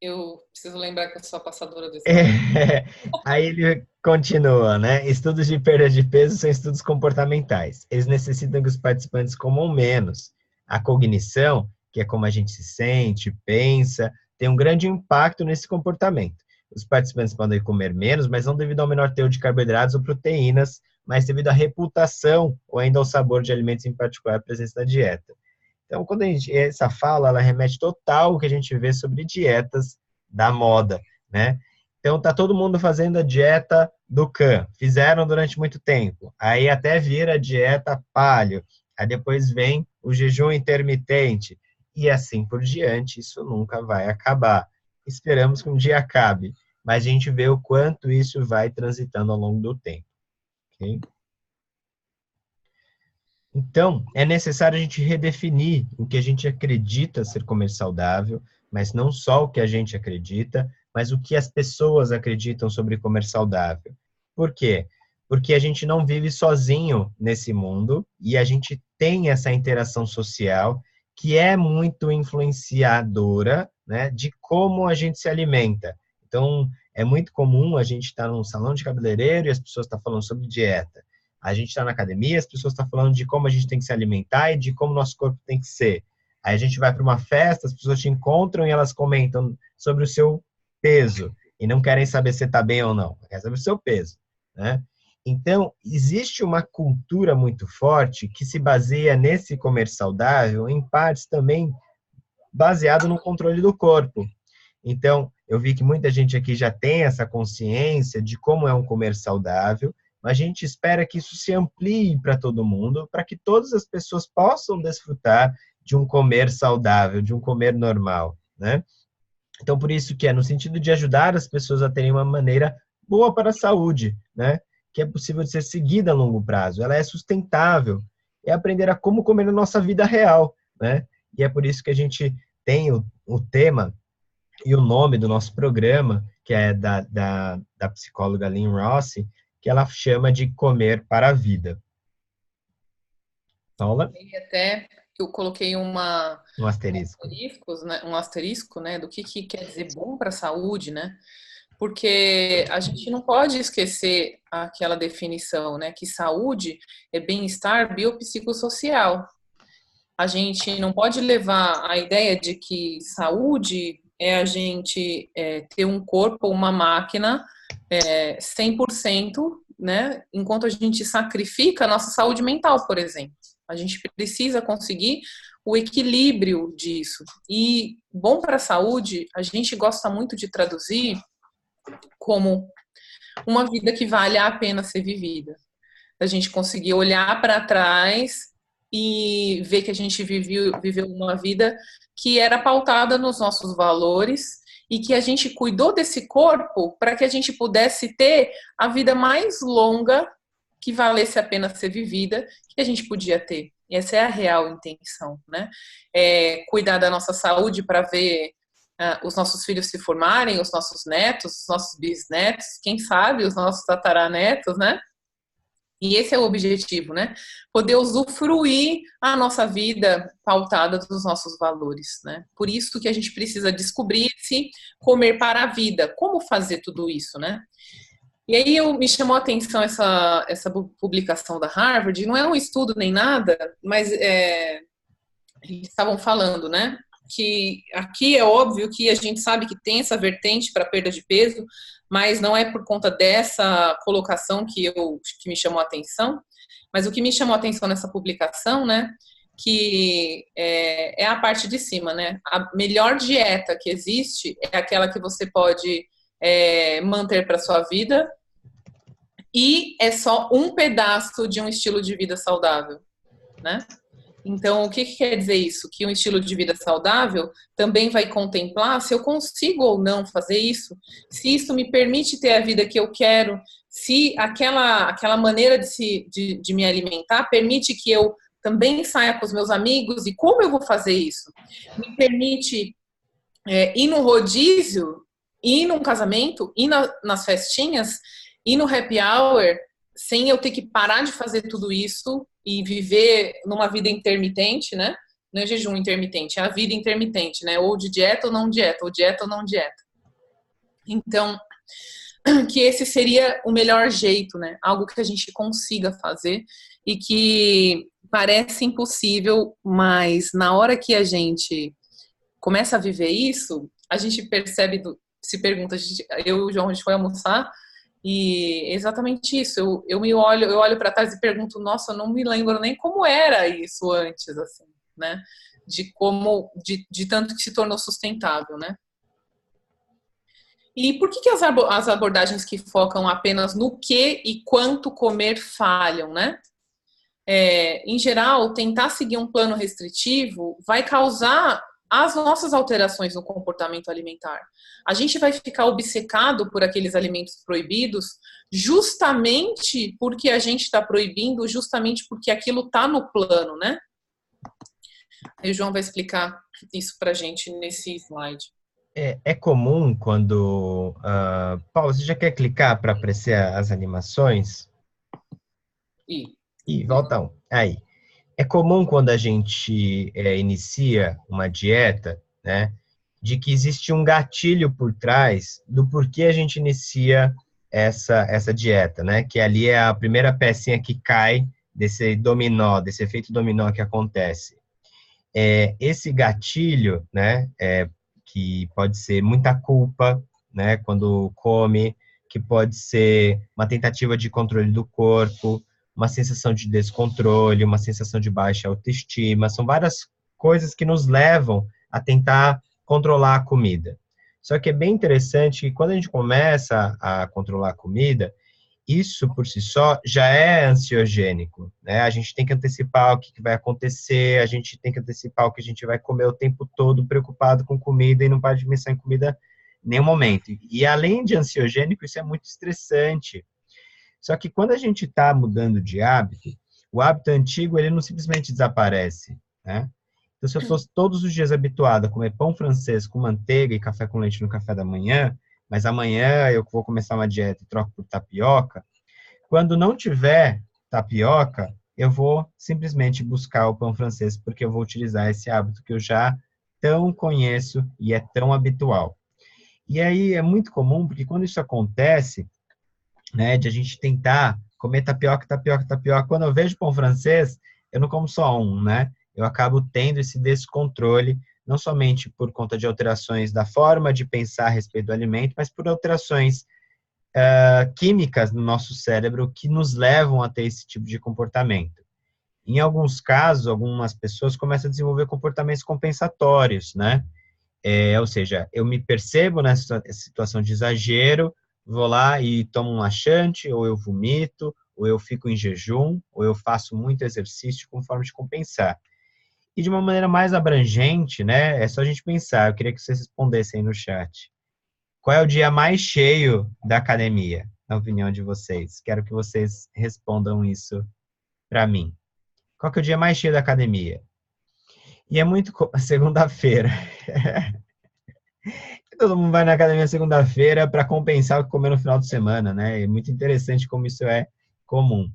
Eu preciso lembrar que eu sou a passadora desse. Aí ele continua, né? Estudos de perda de peso são estudos comportamentais. Eles necessitam que os participantes comam menos. A cognição, que é como a gente se sente, pensa, tem um grande impacto nesse comportamento. Os participantes podem comer menos, mas não devido ao menor teor de carboidratos ou proteínas, mas devido à reputação ou ainda ao sabor de alimentos em particular presentes na dieta. Então, quando essa fala, ela remete total ao que a gente vê sobre dietas da moda, né? Então, tá todo mundo fazendo a dieta do Can, fizeram durante muito tempo, aí até vira a dieta paleo, aí depois vem o jejum intermitente, e assim por diante, isso nunca vai acabar. Esperamos que um dia acabe, mas a gente vê o quanto isso vai transitando ao longo do tempo. Okay? Então, é necessário a gente redefinir o que a gente acredita ser comer saudável, mas não só o que a gente acredita, mas o que as pessoas acreditam sobre comer saudável. Por quê? Porque a gente não vive sozinho nesse mundo e a gente tem essa interação social que é muito influenciadora, né, de como a gente se alimenta. Então, é muito comum a gente estar num salão de cabeleireiro e as pessoas estão falando sobre dieta. A gente está na academia, as pessoas estão falando de como a gente tem que se alimentar e de como nosso corpo tem que ser. Aí a gente vai para uma festa, as pessoas te encontram e elas comentam sobre o seu peso e não querem saber se está bem ou não, querem saber o seu peso, né? Então, existe uma cultura muito forte que se baseia nesse comer saudável, em partes também baseado no controle do corpo. Então, eu vi que muita gente aqui já tem essa consciência de como é um comer saudável, mas a gente espera que isso se amplie para todo mundo, para que todas as pessoas possam desfrutar de um comer saudável, de um comer normal. né? Então, por isso que é no sentido de ajudar as pessoas a terem uma maneira boa para a saúde, né? Que é possível de ser seguida a longo prazo. Ela é sustentável. É aprender a como comer na nossa vida real, né? E é por isso que a gente tem o tema e o nome do nosso programa, que é da psicóloga Lynn Rossi, que ela chama de Comer para a Vida. Paula? E até eu coloquei Um asterisco. um asterisco, né, do que quer dizer bom para a saúde, né? Porque a gente não pode esquecer aquela definição, né, que saúde é bem-estar biopsicossocial. A gente não pode levar a ideia de que saúde é a gente ter um corpo, uma máquina 100%, né, enquanto a gente sacrifica a nossa saúde mental, por exemplo. A gente precisa conseguir o equilíbrio disso. E bom para a saúde, a gente gosta muito de traduzir como uma vida que vale a pena ser vivida. A gente conseguir olhar para trás e ver que a gente viveu uma vida que era pautada nos nossos valores e que a gente cuidou desse corpo para que a gente pudesse ter a vida mais longa que valesse a pena ser vivida que a gente podia ter. E essa é a real intenção, né? Cuidar da nossa saúde para ver os nossos filhos se formarem, os nossos netos, os nossos bisnetos, quem sabe os nossos tataranetos, né? E esse é o objetivo, né? Poder usufruir a nossa vida pautada dos nossos valores, né? Por isso que a gente precisa descobrir se comer para a vida. Como fazer tudo isso, né? E aí me chamou a atenção essa publicação da Harvard. Não é um estudo nem nada, mas eles estavam falando, né? Que aqui é óbvio que a gente sabe que tem essa vertente para perda de peso, mas não é por conta dessa colocação que me chamou a atenção. Mas o que me chamou a atenção nessa publicação, né? Que é a parte de cima, né? A melhor dieta que existe é aquela que você pode manter para sua vida e é só um pedaço de um estilo de vida saudável, né? Então, o que quer dizer isso? Que um estilo de vida saudável também vai contemplar se eu consigo ou não fazer isso, se isso me permite ter a vida que eu quero, se aquela maneira de me alimentar permite que eu também saia com os meus amigos e como eu vou fazer isso? Me permite ir no rodízio, ir num casamento, ir nas festinhas, ir no happy hour, sem eu ter que parar de fazer tudo isso e viver numa vida intermitente, né? Não é jejum intermitente, é a vida intermitente, né? Ou de dieta ou não dieta, ou dieta ou não dieta. Então, que esse seria o melhor jeito, né? Algo que a gente consiga fazer e que parece impossível, mas na hora que a gente começa a viver isso, a gente percebe, se pergunta, eu e o João, a gente foi almoçar, e exatamente isso, eu olho para trás e pergunto, nossa, eu não me lembro nem como era isso antes, assim, né? De tanto que se tornou sustentável, né? E por que as abordagens que focam apenas no que e quanto comer falham, né? Em geral, tentar seguir um plano restritivo vai causar as nossas alterações no comportamento alimentar. A gente vai ficar obcecado por aqueles alimentos proibidos justamente porque a gente está proibindo, justamente porque aquilo está no plano, né? Aí o João vai explicar isso para a gente nesse slide. É comum quando... Paulo, você já quer clicar para aparecer as animações? E volta aí. É comum quando a gente inicia uma dieta, né, de que existe um gatilho por trás do porquê a gente inicia essa dieta, né, que ali é a primeira pecinha que cai desse dominó, desse efeito dominó que acontece. Esse gatilho, né, que pode ser muita culpa, né, quando come, que pode ser uma tentativa de controle do corpo, uma sensação de descontrole, uma sensação de baixa autoestima, são várias coisas que nos levam a tentar controlar a comida. Só que é bem interessante que quando a gente começa a controlar a comida, isso por si só já é ansiogênico, né? A gente tem que antecipar o que vai acontecer, a gente tem que antecipar o que a gente vai comer o tempo todo, preocupado com comida e não para de pensar em comida em nenhum momento. E além de ansiogênico, isso é muito estressante. Só que quando a gente está mudando de hábito, o hábito antigo ele não simplesmente desaparece, né? Então, se eu estou todos os dias habituado a comer pão francês com manteiga e café com leite no café da manhã, mas amanhã eu vou começar uma dieta e troco por tapioca, quando não tiver tapioca, eu vou simplesmente buscar o pão francês, porque eu vou utilizar esse hábito que eu já tão conheço e é tão habitual. E aí é muito comum, porque quando isso acontece, né, de a gente tentar comer tapioca, tapioca, tapioca, quando eu vejo pão francês, eu não como só um, né? Eu acabo tendo esse descontrole, não somente por conta de alterações da forma de pensar a respeito do alimento, mas por alterações químicas no nosso cérebro que nos levam a ter esse tipo de comportamento. Em alguns casos, algumas pessoas começam a desenvolver comportamentos compensatórios, né? Ou seja, eu me percebo nessa situação de exagero, vou lá e tomo um laxante, ou eu vomito, ou eu fico em jejum, ou eu faço muito exercício como forma de compensar. E de uma maneira mais abrangente, né? É só a gente pensar. Eu queria que vocês respondessem aí no chat. Qual é o dia mais cheio da academia, na opinião de vocês? Quero que vocês respondam isso para mim. Qual que é o dia mais cheio da academia? E é muito segunda-feira. Todo mundo vai na academia segunda-feira para compensar o que comeu no final de semana, né? É muito interessante como isso é comum.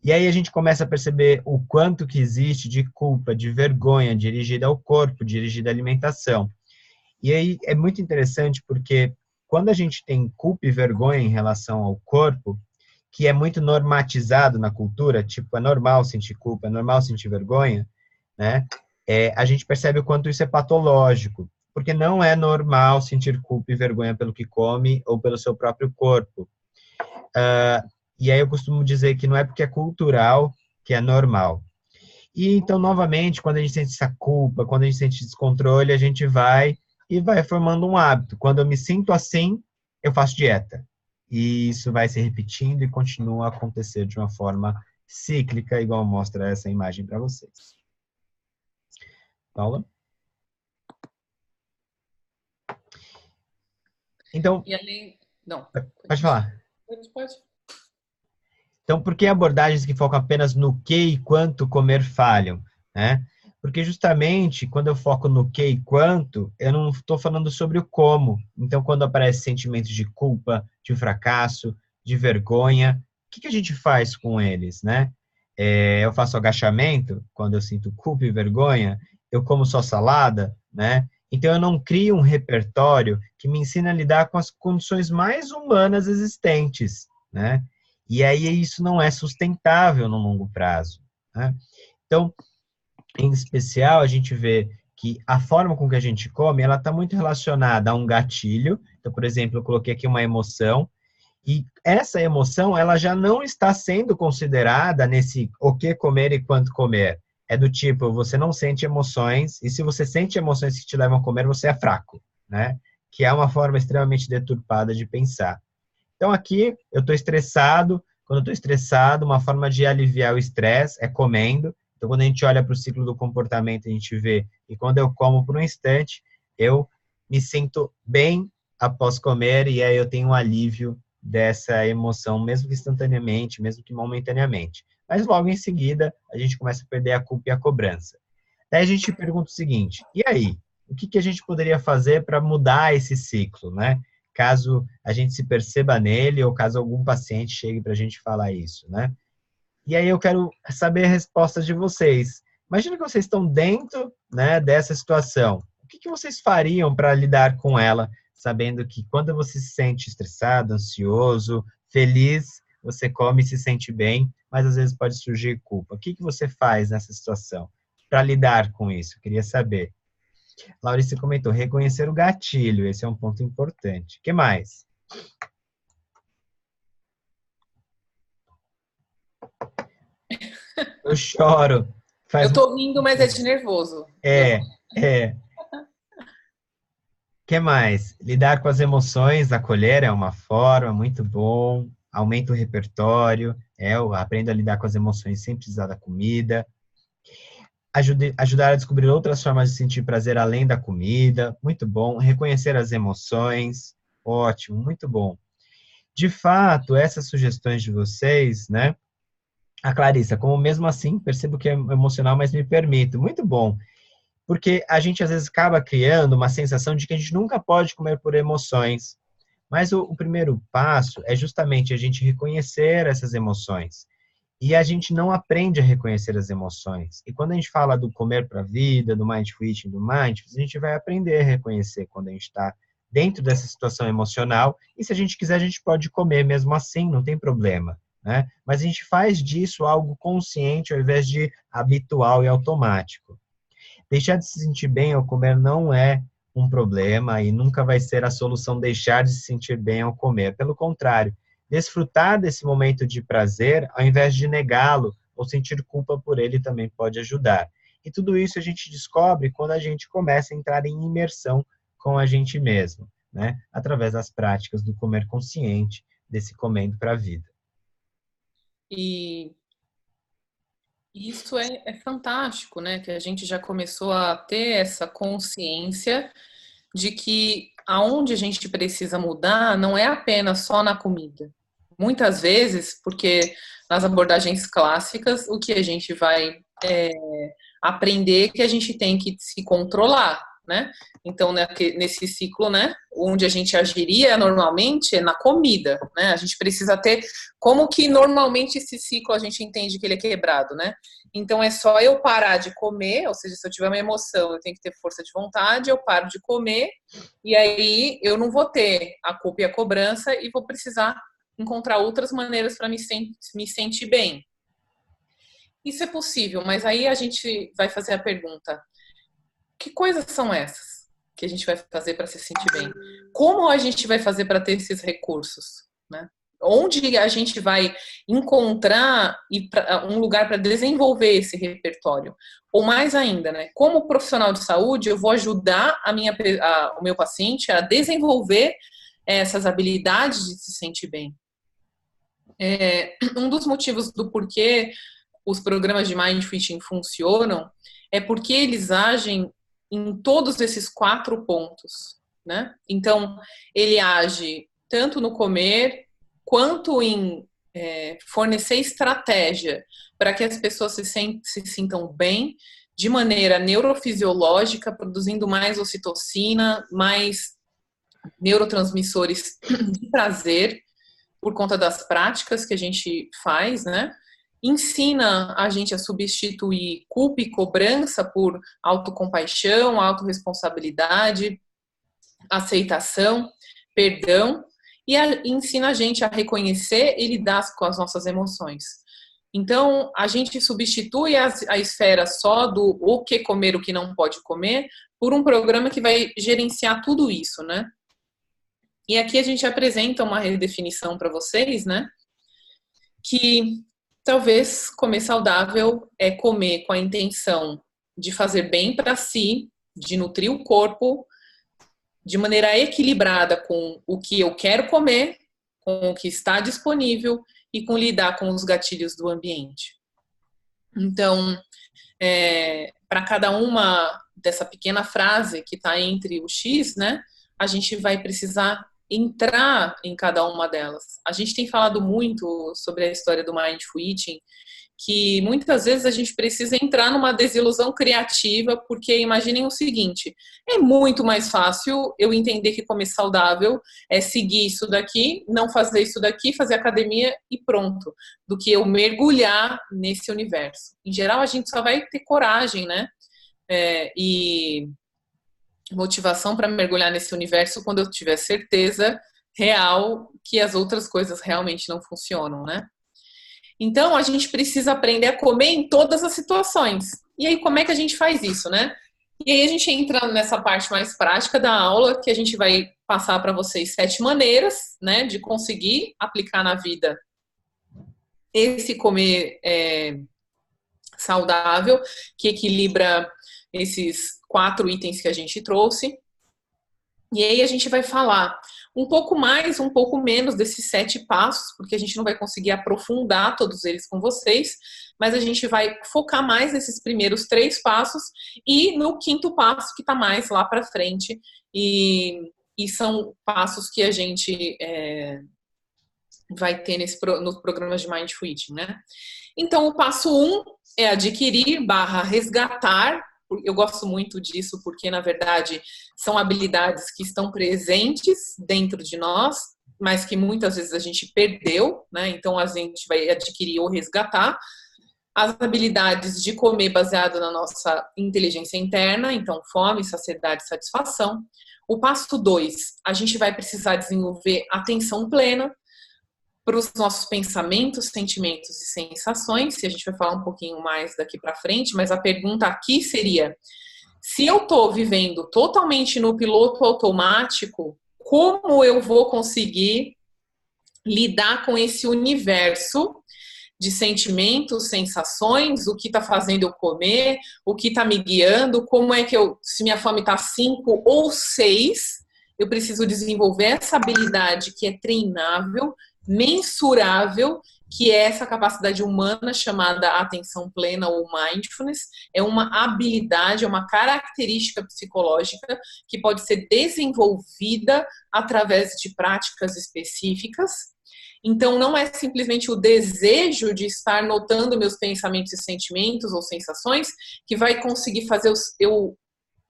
E aí a gente começa a perceber o quanto que existe de culpa, de vergonha dirigida ao corpo, dirigida à alimentação. E aí é muito interessante porque quando a gente tem culpa e vergonha em relação ao corpo, que é muito normatizado na cultura, tipo, é normal sentir culpa, é normal sentir vergonha, né? A gente percebe o quanto isso é patológico, porque não é normal sentir culpa e vergonha pelo que come ou pelo seu próprio corpo. E aí eu costumo dizer que não é porque é cultural que é normal. E então, novamente, quando a gente sente essa culpa, quando a gente sente descontrole, a gente vai e vai formando um hábito. Quando eu me sinto assim, eu faço dieta. E isso vai se repetindo e continua a acontecer de uma forma cíclica, igual mostra essa imagem para vocês. Paula? Então, E além... Não. pode falar. Pode. Então, por que abordagens que focam apenas no que e quanto comer falham, né? Porque justamente quando eu foco no que e quanto, eu não estou falando sobre o como. Então, quando aparece sentimentos de culpa, de fracasso, de vergonha, o que a gente faz com eles, né? Eu faço agachamento quando eu sinto culpa e vergonha, eu como só salada, né? Então, eu não crio um repertório que me ensina a lidar com as condições mais humanas existentes, né? E aí isso não é sustentável no longo prazo, né? Então, em especial, a gente vê que a forma com que a gente come, ela está muito relacionada a um gatilho. Então, por exemplo, eu coloquei aqui uma emoção, e essa emoção, ela já não está sendo considerada nesse o que comer e quanto comer. É do tipo, você não sente emoções, e se você sente emoções que te levam a comer, você é fraco, né? Que é uma forma extremamente deturpada de pensar. Então, aqui, eu estou estressado. Quando eu estou estressado, uma forma de aliviar o estresse é comendo. Então, quando a gente olha para o ciclo do comportamento, a gente vê que quando eu como por um instante, eu me sinto bem após comer e aí eu tenho um alívio dessa emoção, mesmo que instantaneamente, mesmo que momentaneamente. Mas logo em seguida, a gente começa a perder a culpa e a cobrança. Daí a gente pergunta o seguinte, e aí? O que a gente poderia fazer para mudar esse ciclo, né? Caso a gente se perceba nele ou caso algum paciente chegue para a gente falar isso, né? E aí eu quero saber a resposta de vocês. Imagina que vocês estão dentro, né, dessa situação. O que vocês fariam para lidar com ela, sabendo que quando você se sente estressado, ansioso, feliz, você come e se sente bem, mas às vezes pode surgir culpa. O que você faz nessa situação para lidar com isso? Eu queria saber. Laurice comentou, reconhecer o gatilho, esse é um ponto importante. O que mais? Eu choro. Eu tô rindo, mas é de nervoso. É. O que mais? Lidar com as emoções, acolher é uma forma, muito bom. aumenta o repertório, aprenda a lidar com as emoções sem precisar da comida, ajudar a descobrir outras formas de sentir prazer além da comida, muito bom, reconhecer as emoções, ótimo, muito bom. De fato, essas sugestões de vocês, né? A Clarissa, como mesmo assim, percebo que é emocional, mas me permito, muito bom. Porque a gente às vezes acaba criando uma sensação de que a gente nunca pode comer por emoções. Mas o primeiro passo é justamente a gente reconhecer essas emoções. E a gente não aprende a reconhecer as emoções. E quando a gente fala do comer para a vida, do mindful eating, do mindfulness, a gente vai aprender a reconhecer quando a gente está dentro dessa situação emocional. E se a gente quiser, a gente pode comer mesmo assim, não tem problema, né? Mas a gente faz disso algo consciente ao invés de habitual e automático. Deixar de se sentir bem ao comer não é um problema e nunca vai ser a solução deixar de se sentir bem ao comer. Pelo contrário, desfrutar desse momento de prazer, ao invés de negá-lo ou sentir culpa por ele, também pode ajudar. E tudo isso a gente descobre quando a gente começa a entrar em imersão com a gente mesmo, né? Através das práticas do comer consciente, desse comendo para a vida. E isso é fantástico, né? Que a gente já começou a ter essa consciência de que aonde a gente precisa mudar não é apenas só na comida. Muitas vezes, porque nas abordagens clássicas, o que a gente vai aprender é que a gente tem que se controlar, né? Então, nesse ciclo, né, onde a gente agiria normalmente é na comida, né? A gente precisa ter como que normalmente esse ciclo a gente entende que ele é quebrado, né? Então, é só eu parar de comer, ou seja, se eu tiver uma emoção, eu tenho que ter força de vontade, eu paro de comer, e aí eu não vou ter a culpa e a cobrança e vou precisar encontrar outras maneiras para me sentir bem. Isso é possível, mas aí a gente vai fazer a pergunta: que coisas são essas que a gente vai fazer para se sentir bem? Como a gente vai fazer para ter esses recursos, né? Onde a gente vai encontrar um lugar para desenvolver esse repertório? Ou mais ainda, né? Como profissional de saúde, eu vou ajudar o meu paciente a desenvolver essas habilidades de se sentir bem. Um dos motivos do porquê os programas de Mindful Eating funcionam é porque eles agem em todos esses 4 pontos, né? Então, ele age tanto no comer, quanto em fornecer estratégia para que as pessoas se sintam bem, de maneira neurofisiológica, produzindo mais ocitocina, mais neurotransmissores de prazer, por conta das práticas que a gente faz, né? Ensina a gente a substituir culpa e cobrança por autocompaixão, autorresponsabilidade, aceitação, perdão, e ensina a gente a reconhecer e lidar com as nossas emoções. Então, a gente substitui a esfera só do o que comer, o que não pode comer, por um programa que vai gerenciar tudo isso, né? E aqui a gente apresenta uma redefinição para vocês, né? Que talvez comer saudável é comer com a intenção de fazer bem para si, de nutrir o corpo de maneira equilibrada com o que eu quero comer, com o que está disponível e com lidar com os gatilhos do ambiente. Então, para cada uma dessa pequena frase que está entre o X, né? A gente vai precisar entrar em cada uma delas. A gente tem falado muito sobre a história do Mindful Eating, que muitas vezes a gente precisa entrar numa desilusão criativa, porque imaginem o seguinte, é muito mais fácil eu entender que comer saudável é seguir isso daqui, não fazer isso daqui, fazer academia e pronto, do que eu mergulhar nesse universo. Em geral, a gente só vai ter coragem, né? E motivação para mergulhar nesse universo quando eu tiver certeza real que as outras coisas realmente não funcionam, né? Então, a gente precisa aprender a comer em todas as situações. E aí, como é que a gente faz isso, né? E aí, a gente entra nessa parte mais prática da aula, que a gente vai passar para vocês 7 maneiras, né, de conseguir aplicar na vida esse comer saudável, que equilibra esses 4 itens que a gente trouxe. E aí a gente vai falar um pouco mais, um pouco menos desses 7 passos, porque a gente não vai conseguir aprofundar todos eles com vocês, mas a gente vai focar mais nesses primeiros 3 passos e no 5º passo, que está mais lá para frente, e são passos que a gente vai ter nos programas de Mindful Eating, né? Então, o passo 1 é adquirir/resgatar. Eu gosto muito disso porque, na verdade, são habilidades que estão presentes dentro de nós, mas que muitas vezes a gente perdeu, né? Então, a gente vai adquirir ou resgatar as habilidades de comer baseado na nossa inteligência interna, então fome, saciedade, satisfação. O passo 2, a gente vai precisar desenvolver atenção plena para os nossos pensamentos, sentimentos e sensações, e a gente vai falar um pouquinho mais daqui para frente, mas a pergunta aqui seria: se eu estou vivendo totalmente no piloto automático, como eu vou conseguir lidar com esse universo de sentimentos, sensações, o que está fazendo eu comer, o que está me guiando, como é que se minha fome está 5 ou 6, eu preciso desenvolver essa habilidade que é treinável, mensurável, que é essa capacidade humana chamada atenção plena ou mindfulness. É uma habilidade, é uma característica psicológica que pode ser desenvolvida através de práticas específicas. Então, não é simplesmente o desejo de estar notando meus pensamentos e sentimentos ou sensações que vai conseguir fazer eu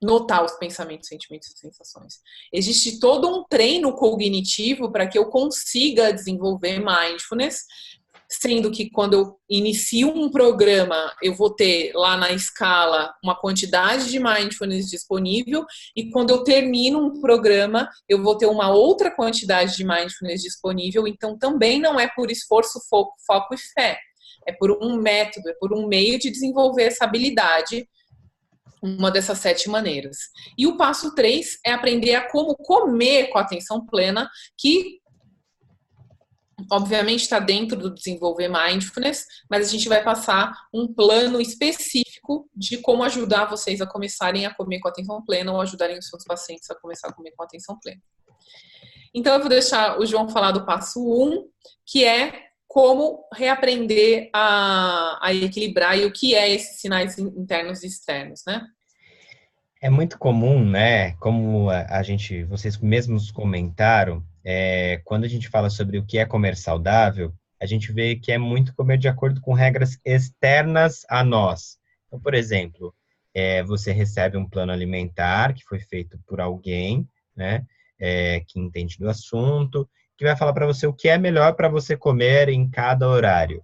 notar os pensamentos, sentimentos e sensações. Existe todo um treino cognitivo para que eu consiga desenvolver mindfulness, sendo que quando eu inicio um programa, eu vou ter lá na escala uma quantidade de mindfulness disponível, e quando eu termino um programa, eu vou ter uma outra quantidade de mindfulness disponível. Então, também não é por esforço, foco e fé. É por um método, é por um meio de desenvolver essa habilidade, uma dessas 7 maneiras. E o passo 3 é aprender a como comer com atenção plena, que obviamente está dentro do desenvolver mindfulness, mas a gente vai passar um plano específico de como ajudar vocês a começarem a comer com atenção plena ou ajudarem os seus pacientes a começar a comer com atenção plena. Então, eu vou deixar o João falar do passo 1, que é como reaprender a equilibrar e o que é esses sinais internos e externos, né? É muito comum, né? Como vocês mesmos comentaram, quando a gente fala sobre o que é comer saudável, a gente vê que é muito comer de acordo com regras externas a nós. Então, por exemplo, você recebe um plano alimentar que foi feito por alguém, né? Que entende do assunto, que vai falar para você o que é melhor para você comer em cada horário.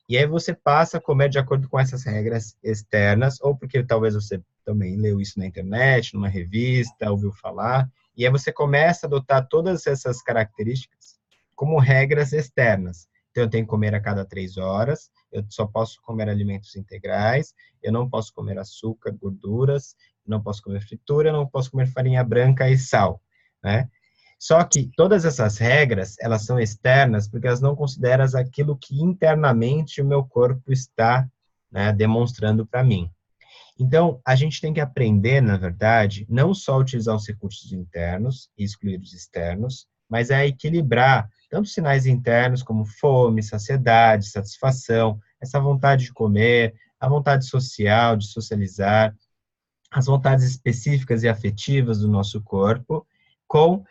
E aí você passa a comer de acordo com essas regras externas, ou porque talvez você também leu isso na internet, numa revista, ouviu falar, e aí você começa a adotar todas essas características como regras externas. Então, eu tenho que comer a cada 3 horas, eu só posso comer alimentos integrais, eu não posso comer açúcar, gorduras, não posso comer fritura, eu não posso comer farinha branca e sal, né? Só que todas essas regras, elas são externas porque elas não consideram aquilo que internamente o meu corpo está, né, demonstrando para mim. Então, a gente tem que aprender, na verdade, não só utilizar os recursos internos e excluir os externos, mas a equilibrar tanto os sinais internos como fome, saciedade, satisfação, essa vontade de comer, a vontade social, de socializar, as vontades específicas e afetivas do nosso corpo, com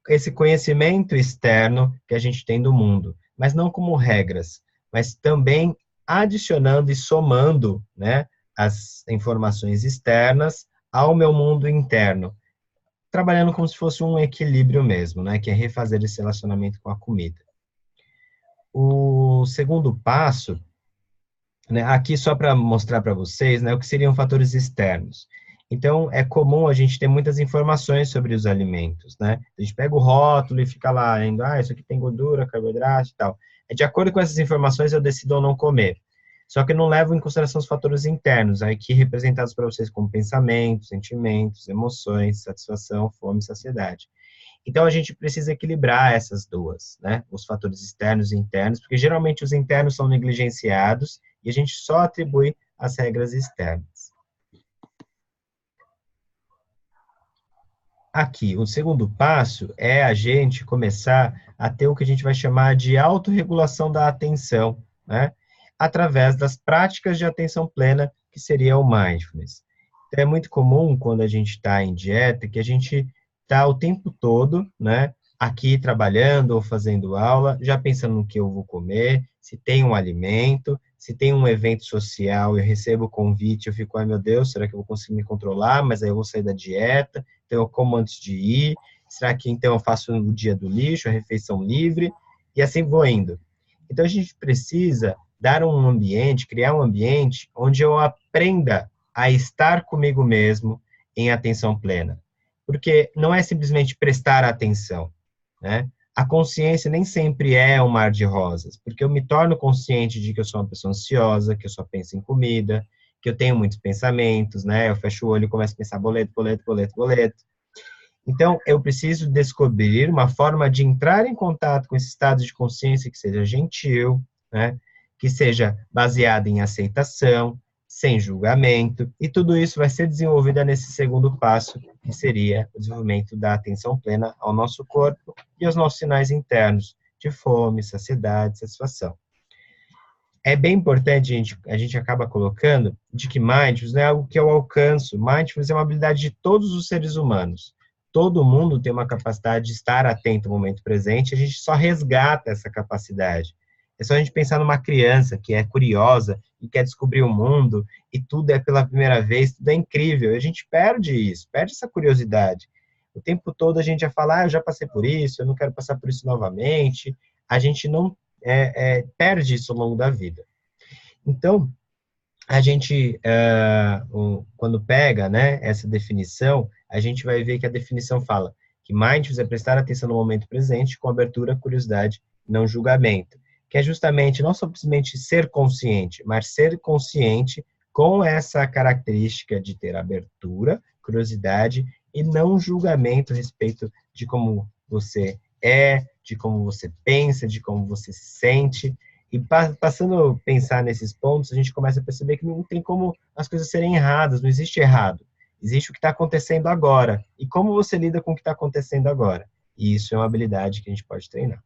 esse conhecimento externo que a gente tem do mundo, mas não como regras, mas também adicionando e somando, né, as informações externas ao meu mundo interno, trabalhando como se fosse um equilíbrio mesmo, né, que é refazer esse relacionamento com a comida. O segundo passo, né, aqui só para mostrar para vocês, né, o que seriam fatores externos. Então, é comum a gente ter muitas informações sobre os alimentos, né? A gente pega o rótulo e fica lá, lendo, isso aqui tem gordura, carboidrato e tal. De acordo com essas informações, eu decido ou não comer. Só que eu não levo em consideração os fatores internos, aqui representados para vocês como pensamentos, sentimentos, emoções, satisfação, fome e saciedade. Então, a gente precisa equilibrar essas duas, né? Os fatores externos e internos, porque geralmente os internos são negligenciados e a gente só atribui as regras externas. aqui, o segundo passo é a gente começar a ter o que a gente vai chamar de autorregulação da atenção, né? Através das práticas de atenção plena, que seria o mindfulness. Então, é muito comum, quando a gente está em dieta, que a gente está o tempo todo, né, aqui trabalhando ou fazendo aula, já pensando no que eu vou comer, se tem um alimento, se tem um evento social, eu recebo o convite, eu fico, ai meu Deus, será que eu vou conseguir me controlar? Mas aí eu vou sair da dieta, então eu como antes de ir, será que então eu faço o dia do lixo, a refeição livre, e assim vou indo. Então a gente precisa dar um ambiente, criar um ambiente onde eu aprenda a estar comigo mesmo em atenção plena. Porque não é simplesmente prestar atenção, né? A consciência nem sempre é um mar de rosas, porque eu me torno consciente de que eu sou uma pessoa ansiosa, que eu só penso em comida, que eu tenho muitos pensamentos, né? Eu fecho o olho e começo a pensar boleto, boleto, boleto, boleto. Então, eu preciso descobrir uma forma de entrar em contato com esse estado de consciência que seja gentil, né? Que seja baseado em aceitação, sem julgamento, e tudo isso vai ser desenvolvido nesse segundo passo, que seria o desenvolvimento da atenção plena ao nosso corpo e aos nossos sinais internos de fome, saciedade, satisfação. É bem importante, a gente acaba colocando, de que mindfulness não é algo que eu alcanço. Mindfulness é uma habilidade de todos os seres humanos. Todo mundo tem uma capacidade de estar atento ao momento presente, a gente só resgata essa capacidade. É só a gente pensar numa criança que é curiosa e quer descobrir o mundo, e tudo é pela primeira vez, tudo é incrível. E a gente perde isso, perde essa curiosidade. O tempo todo a gente já fala, eu já passei por isso, eu não quero passar por isso novamente. A gente não perde isso ao longo da vida. Então, a gente, quando pega, né, essa definição, a gente vai ver que a definição fala que mindfulness é prestar atenção no momento presente com abertura, curiosidade, não julgamento, que é justamente não simplesmente ser consciente, mas ser consciente com essa característica de ter abertura, curiosidade e não julgamento a respeito de como você é, de como você pensa, de como você se sente. E passando a pensar nesses pontos, a gente começa a perceber que não tem como as coisas serem erradas, não existe errado. Existe o que está acontecendo agora. E como você lida com o que está acontecendo agora. E isso é uma habilidade que a gente pode treinar.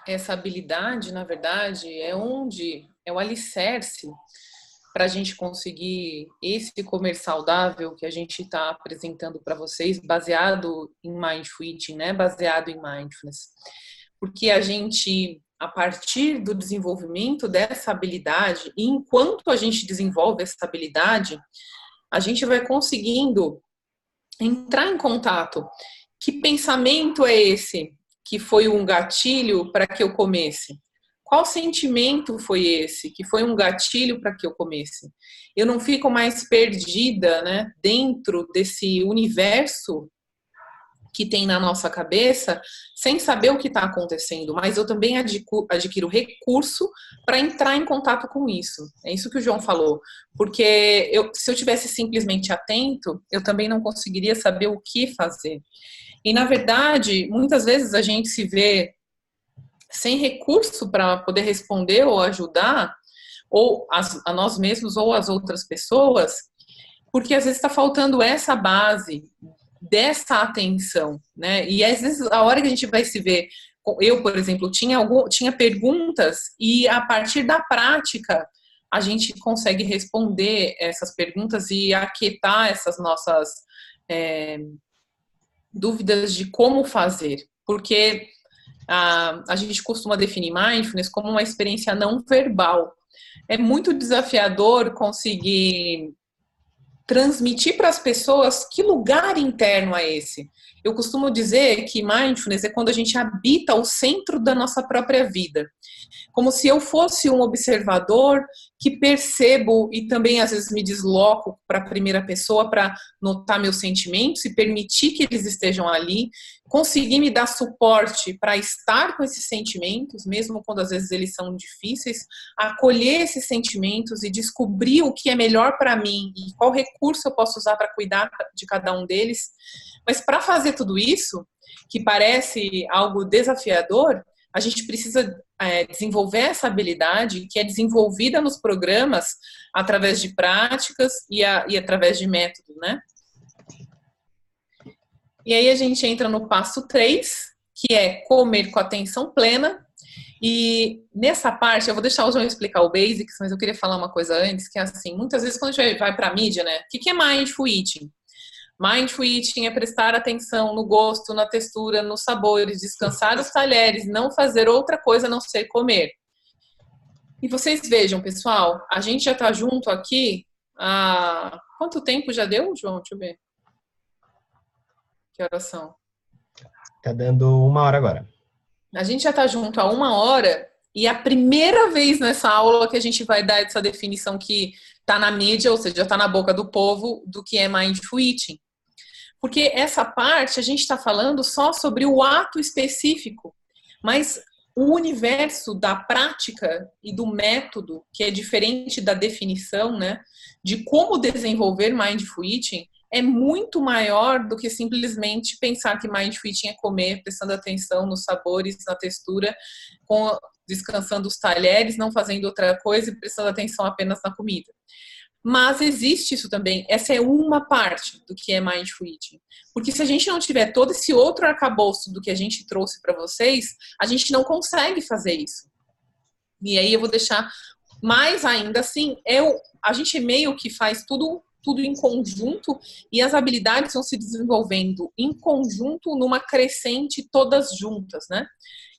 Essa habilidade, na verdade, é o alicerce para a gente conseguir esse comer saudável que a gente está apresentando para vocês, baseado em mindful eating, né? Baseado em mindfulness. Porque a gente, a partir do desenvolvimento dessa habilidade, e enquanto a gente desenvolve essa habilidade, a gente vai conseguindo entrar em contato. Que pensamento é esse que foi um gatilho para que eu comesse? Qual sentimento foi esse que foi um gatilho para que eu comesse? Eu não fico mais perdida, né, dentro desse universo que tem na nossa cabeça, sem saber o que está acontecendo, mas eu também adquiro recurso para entrar em contato com isso. É isso que o João falou, porque se eu tivesse simplesmente atento, eu também não conseguiria saber o que fazer. E, na verdade, muitas vezes a gente se vê sem recurso para poder responder ou ajudar, ou a nós mesmos ou as outras pessoas, porque às vezes está faltando essa base dessa atenção, né? E às vezes a hora que a gente vai se ver, eu, por exemplo, tinha perguntas e a partir da prática a gente consegue responder essas perguntas e aquietar essas nossas dúvidas de como fazer, porque a gente costuma definir mindfulness como uma experiência não verbal. É muito desafiador conseguir transmitir para as pessoas que lugar interno é esse. Eu costumo dizer que mindfulness é quando a gente habita o centro da nossa própria vida. Como se eu fosse um observador que percebo e também às vezes me desloco para a primeira pessoa para notar meus sentimentos e permitir que eles estejam ali, conseguir me dar suporte para estar com esses sentimentos, mesmo quando às vezes eles são difíceis, acolher esses sentimentos e descobrir o que é melhor para mim e qual recurso eu posso usar para cuidar de cada um deles. Mas para fazer tudo isso, que parece algo desafiador, a gente precisa desenvolver essa habilidade que é desenvolvida nos programas através de práticas e através de métodos, né? E aí a gente entra no passo 3, que é comer com atenção plena. E nessa parte, eu vou deixar o João explicar o basics, mas eu queria falar uma coisa antes, que é assim, muitas vezes quando a gente vai para a mídia, né? O que é Mindful Eating? Mindful Eating é prestar atenção no gosto, na textura, nos sabores, descansar os talheres, não fazer outra coisa a não ser comer. E vocês vejam, pessoal, a gente já está junto aqui há... Quanto tempo já deu, João? Deixa eu ver. Que horas são? Tá dando 1 hora agora. A gente já está junto há 1 hora e é a primeira vez nessa aula que a gente vai dar essa definição que está na mídia, ou seja, está na boca do povo, do que é Mindful Eating. Porque essa parte a gente está falando só sobre o ato específico, mas o universo da prática e do método, que é diferente da definição, né, de como desenvolver Mindful Eating, é muito maior do que simplesmente pensar que Mindful Eating é comer, prestando atenção nos sabores, na textura, descansando os talheres, não fazendo outra coisa e prestando atenção apenas na comida. Mas existe isso também. Essa é uma parte do que é Mindful Eating. Porque se a gente não tiver todo esse outro arcabouço do que a gente trouxe para vocês, a gente não consegue fazer isso. E aí eu vou deixar mais ainda assim, a gente meio que faz tudo em conjunto e as habilidades vão se desenvolvendo em conjunto numa crescente todas juntas, né?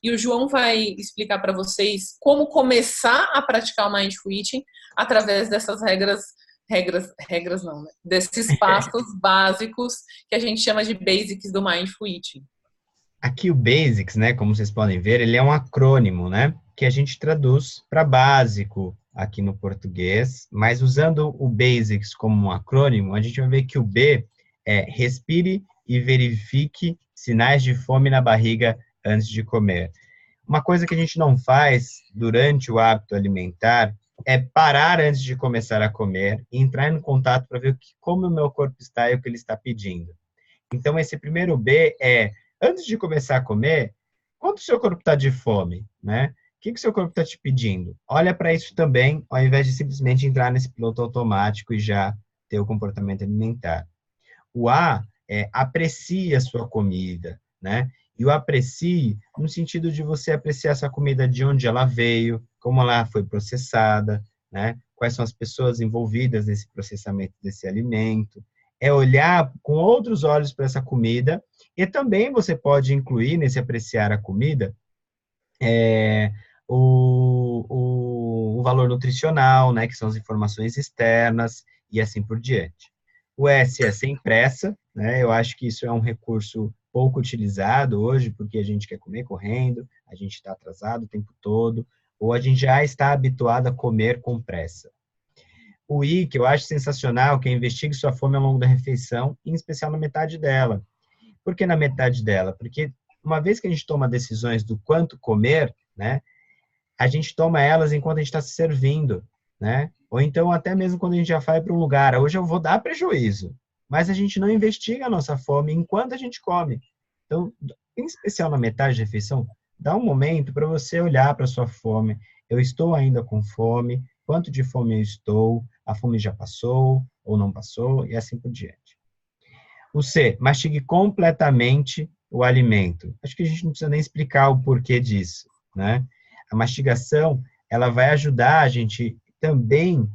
E o João vai explicar para vocês como começar a praticar o Mindful Eating através dessas regras não, né? Desses passos básicos que a gente chama de basics do Mindful Eating. Aqui o Basics, né, como vocês podem ver, ele é um acrônimo, né, que a gente traduz para básico aqui no português, mas usando o Basics como um acrônimo, a gente vai ver que o B é respire e verifique sinais de fome na barriga antes de comer. Uma coisa que a gente não faz durante o hábito alimentar é parar antes de começar a comer e entrar em contato para ver como o meu corpo está e o que ele está pedindo. Então, esse primeiro B é, antes de começar a comer, quanto o seu corpo está de fome, né? O que o seu corpo está te pedindo? Olha para isso também, ao invés de simplesmente entrar nesse piloto automático e já ter o comportamento alimentar. O A é aprecie a sua comida, né? E o aprecie no sentido de você apreciar essa comida de onde ela veio, como ela foi processada, né? Quais são as pessoas envolvidas nesse processamento desse alimento. É olhar com outros olhos para essa comida e também você pode incluir nesse apreciar a comida o valor nutricional, né? Que são as informações externas e assim por diante. O S é sem pressa, né? Eu acho que isso é um recurso pouco utilizado hoje, porque a gente quer comer correndo, a gente está atrasado o tempo todo, ou a gente já está habituado a comer com pressa. O I, que eu acho sensacional, que é investigue sua fome ao longo da refeição, em especial na metade dela. Por que na metade dela? Porque uma vez que a gente toma decisões do quanto comer, né, a gente toma elas enquanto a gente está se servindo, né? Ou então até mesmo quando a gente já vai para um lugar, hoje eu vou dar prejuízo, mas a gente não investiga a nossa fome enquanto a gente come. Então, em especial na metade da refeição, dá um momento para você olhar para a sua fome. Eu estou ainda com fome? Quanto de fome eu estou? A fome já passou ou não passou? E assim por diante. O C, mastigue completamente o alimento. Acho que a gente não precisa nem explicar o porquê disso, né? A mastigação, ela vai ajudar a gente também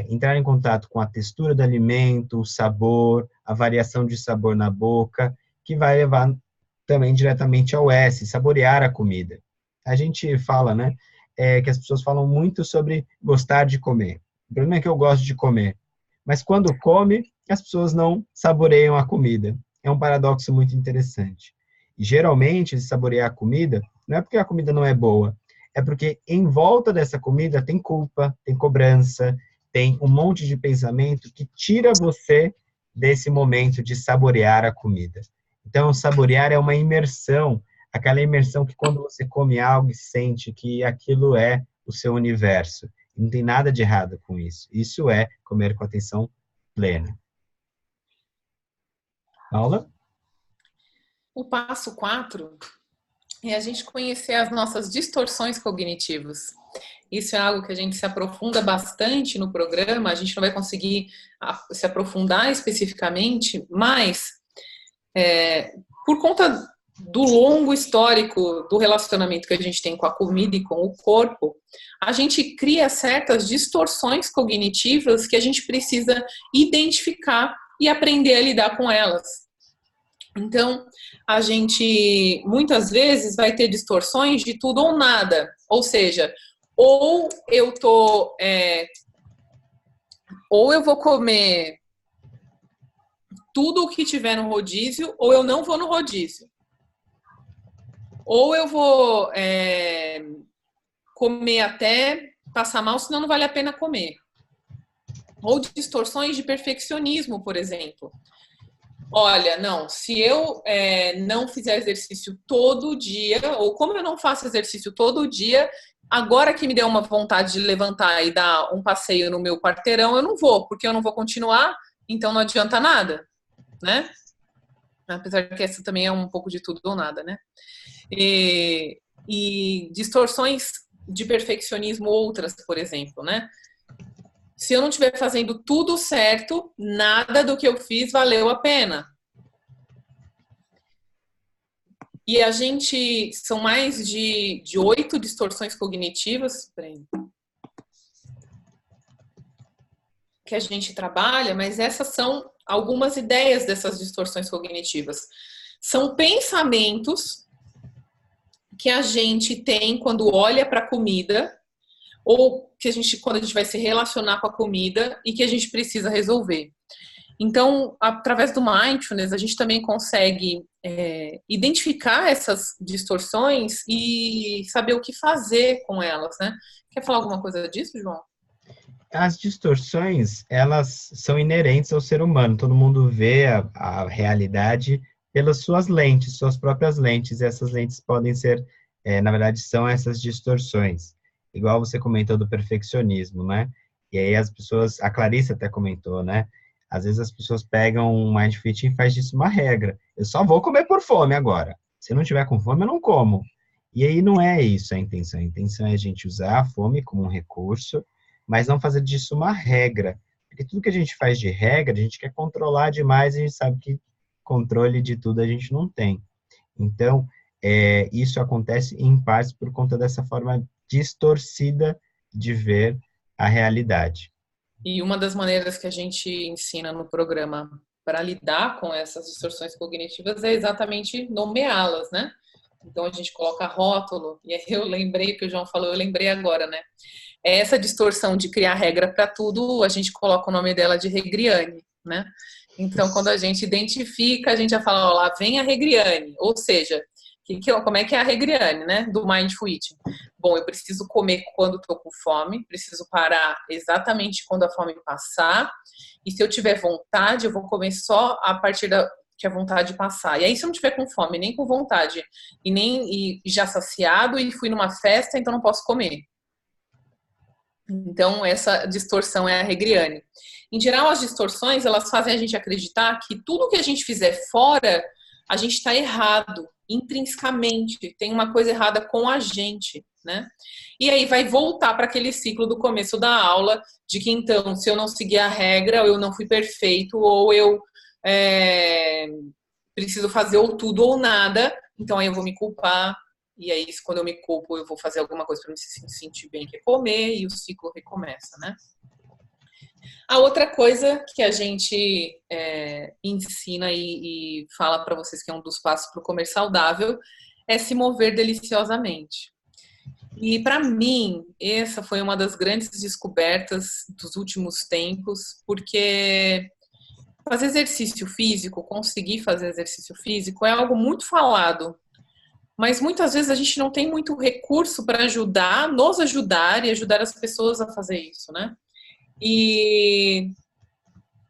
entrar em contato com a textura do alimento, o sabor, a variação de sabor na boca, que vai levar também diretamente ao S, saborear a comida. A gente fala, né, que as pessoas falam muito sobre gostar de comer. O problema é que eu gosto de comer, mas quando come, as pessoas não saboreiam a comida. É um paradoxo muito interessante. E geralmente, se saborear a comida, não é porque a comida não é boa, é porque em volta dessa comida tem culpa, tem cobrança, tem um monte de pensamento que tira você desse momento de saborear a comida. Então, saborear é uma imersão, aquela imersão que quando você come algo e sente que aquilo é o seu universo. Não tem nada de errado com isso. Isso é comer com atenção plena. Paula? O passo 4 é a gente conhecer as nossas distorções cognitivas. Isso é algo que a gente se aprofunda bastante no programa, a gente não vai conseguir se aprofundar especificamente, mas Por conta do longo histórico do relacionamento que a gente tem com a comida e com o corpo, a gente cria certas distorções cognitivas que a gente precisa identificar e aprender a lidar com elas. Então, a gente muitas vezes vai ter distorções de tudo ou nada. Ou seja, ou eu vou comer tudo o que tiver no rodízio, ou eu não vou no rodízio. Ou eu vou comer até passar mal, senão não vale a pena comer. Ou distorções de perfeccionismo, por exemplo. Olha, não, se eu não fizer exercício todo dia, ou como eu não faço exercício todo dia, agora que me deu uma vontade de levantar e dar um passeio no meu quarteirão, eu não vou, porque eu não vou continuar, então não adianta nada, né? Apesar que essa também é um pouco de tudo ou nada, né? E distorções de perfeccionismo outras, por exemplo, né? Se eu não estiver fazendo tudo certo, nada do que eu fiz valeu a pena. E a gente, são mais de 8 distorções cognitivas que a gente trabalha, mas essas são algumas ideias dessas distorções cognitivas. São pensamentos que a gente tem quando olha para a comida, ou que quando a gente vai se relacionar com a comida e que a gente precisa resolver. Então, através do mindfulness, a gente também consegue identificar essas distorções e saber o que fazer com elas, né? Quer falar alguma coisa disso, João? As distorções, elas são inerentes ao ser humano. Todo mundo vê a realidade pelas suas lentes, suas próprias lentes. E essas lentes podem ser, na verdade, são essas distorções. Igual você comentou do perfeccionismo, né? E aí as pessoas, a Clarice até comentou, né? Às vezes as pessoas pegam um Mindfit e faz disso uma regra. Eu só vou comer por fome agora. Se não tiver com fome, eu não como. E aí não é isso a intenção. A intenção é a gente usar a fome como um recurso, mas não fazer disso uma regra. Porque tudo que a gente faz de regra, a gente quer controlar demais, e a gente sabe que controle de tudo a gente não tem. Então, isso acontece em parte por conta dessa forma distorcida de ver a realidade. E uma das maneiras que a gente ensina no programa para lidar com essas distorções cognitivas é exatamente nomeá-las, né? Então a gente coloca rótulo, e aí eu lembrei que o João falou, eu lembrei agora, né? Essa distorção de criar regra para tudo, a gente coloca o nome dela de Regriane, né? Então quando a gente identifica, a gente já fala, ó, lá vem a Regriane, ou seja, como é que é a Regriane, né? Do Mindful Eating. Bom, eu preciso comer quando estou com fome, preciso parar exatamente quando a fome passar, e se eu tiver vontade, eu vou comer só a partir que a vontade passar. E aí, se eu não tiver com fome, nem com vontade, e já saciado, e fui numa festa, então não posso comer. Então, essa distorção é a Regriane. Em geral, as distorções, elas fazem a gente acreditar que tudo que a gente fizer fora, a gente está errado, intrinsecamente, tem uma coisa errada com a gente, né? E aí vai voltar para aquele ciclo do começo da aula, de que então, se eu não seguir a regra, ou eu não fui perfeito, ou eu preciso fazer ou tudo ou nada, então aí eu vou me culpar, e aí quando eu me culpo, eu vou fazer alguma coisa para me sentir bem, que é comer, e o ciclo recomeça, né? A outra coisa que a gente ensina e fala para vocês que é um dos passos para o comer saudável é se mover deliciosamente. E para mim, essa foi uma das grandes descobertas dos últimos tempos, porque fazer exercício físico, conseguir fazer exercício físico é algo muito falado, mas muitas vezes a gente não tem muito recurso para nos ajudar e ajudar as pessoas a fazer isso, né?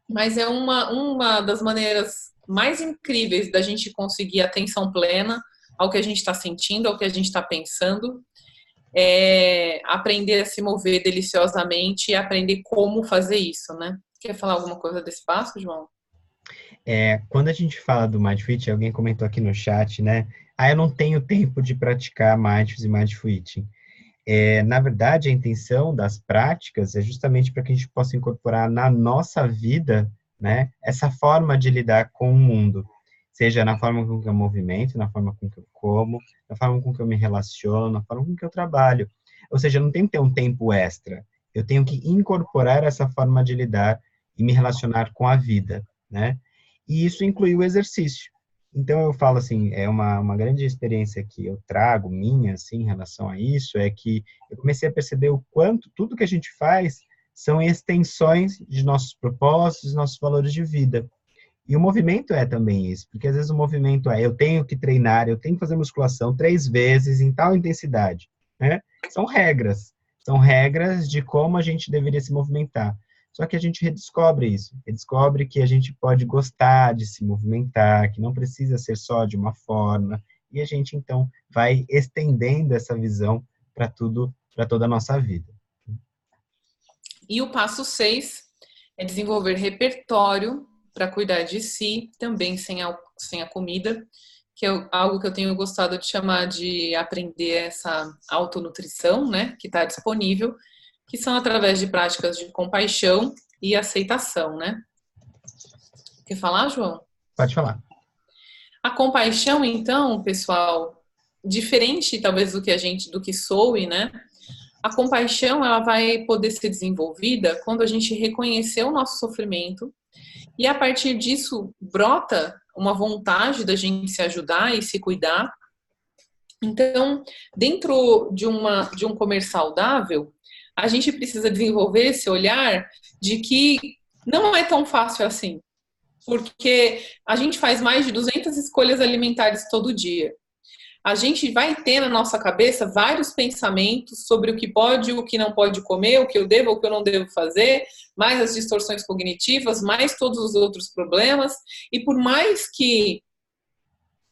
Mas é uma das maneiras mais incríveis da gente conseguir atenção plena ao que a gente está sentindo, ao que a gente está pensando, aprender a se mover deliciosamente e aprender como fazer isso, né? Quer falar alguma coisa desse passo, João? Quando a gente fala do Mindful, alguém comentou aqui no chat, né? Eu não tenho tempo de praticar Mindfulness e Mindful Eating. Na verdade, a intenção das práticas é justamente para que a gente possa incorporar na nossa vida, né, essa forma de lidar com o mundo. seja na forma com que eu movimento, na forma com que eu como, na forma com que eu me relaciono, na forma com que eu trabalho. Ou seja, eu não tenho que ter um tempo extra. Eu tenho que incorporar essa forma de lidar e me relacionar com a vida, né? E isso inclui o exercício. Então, eu falo assim, é uma grande experiência que eu trago, minha, assim, em relação a isso, é que eu comecei a perceber o quanto tudo que a gente faz são extensões de nossos propósitos, nossos valores de vida. E o movimento é também isso, porque às vezes o movimento é, eu tenho que treinar, eu tenho que fazer musculação 3 vezes em tal intensidade, né? São regras de como a gente deveria se movimentar. Só que a gente redescobre isso, redescobre que a gente pode gostar de se movimentar, que não precisa ser só de uma forma, e a gente então vai estendendo essa visão para tudo, para toda a nossa vida. E o passo 6 é desenvolver repertório para cuidar de si, também sem a comida, que é algo que eu tenho gostado de chamar de aprender essa autonutrição, né, que está disponível, que são através de práticas de compaixão e aceitação, né? Quer falar, João? Pode falar. A compaixão, então, pessoal, diferente talvez do que soe, né? A compaixão, ela vai poder ser desenvolvida quando a gente reconhecer o nosso sofrimento e a partir disso brota uma vontade da gente se ajudar e se cuidar. Então, dentro de um comer saudável, a gente precisa desenvolver esse olhar de que não é tão fácil assim, porque a gente faz mais de 200 escolhas alimentares todo dia. A gente vai ter na nossa cabeça vários pensamentos sobre o que pode e o que não pode comer, o que eu devo ou o que eu não devo fazer, mais as distorções cognitivas, mais todos os outros problemas. E por mais que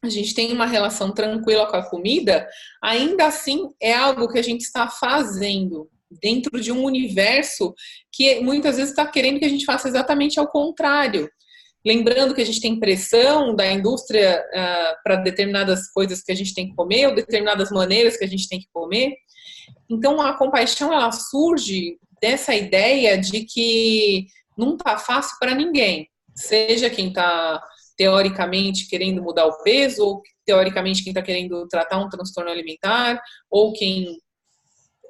a gente tenha uma relação tranquila com a comida, ainda assim é algo que a gente está fazendo dentro de um universo que muitas vezes está querendo que a gente faça exatamente ao contrário. Lembrando que a gente tem pressão da indústria para determinadas coisas que a gente tem que comer, ou determinadas maneiras que a gente tem que comer. Então, a compaixão, ela surge dessa ideia de que não está fácil para ninguém. Seja quem está, teoricamente, querendo mudar o peso, ou teoricamente quem está querendo tratar um transtorno alimentar, ou quem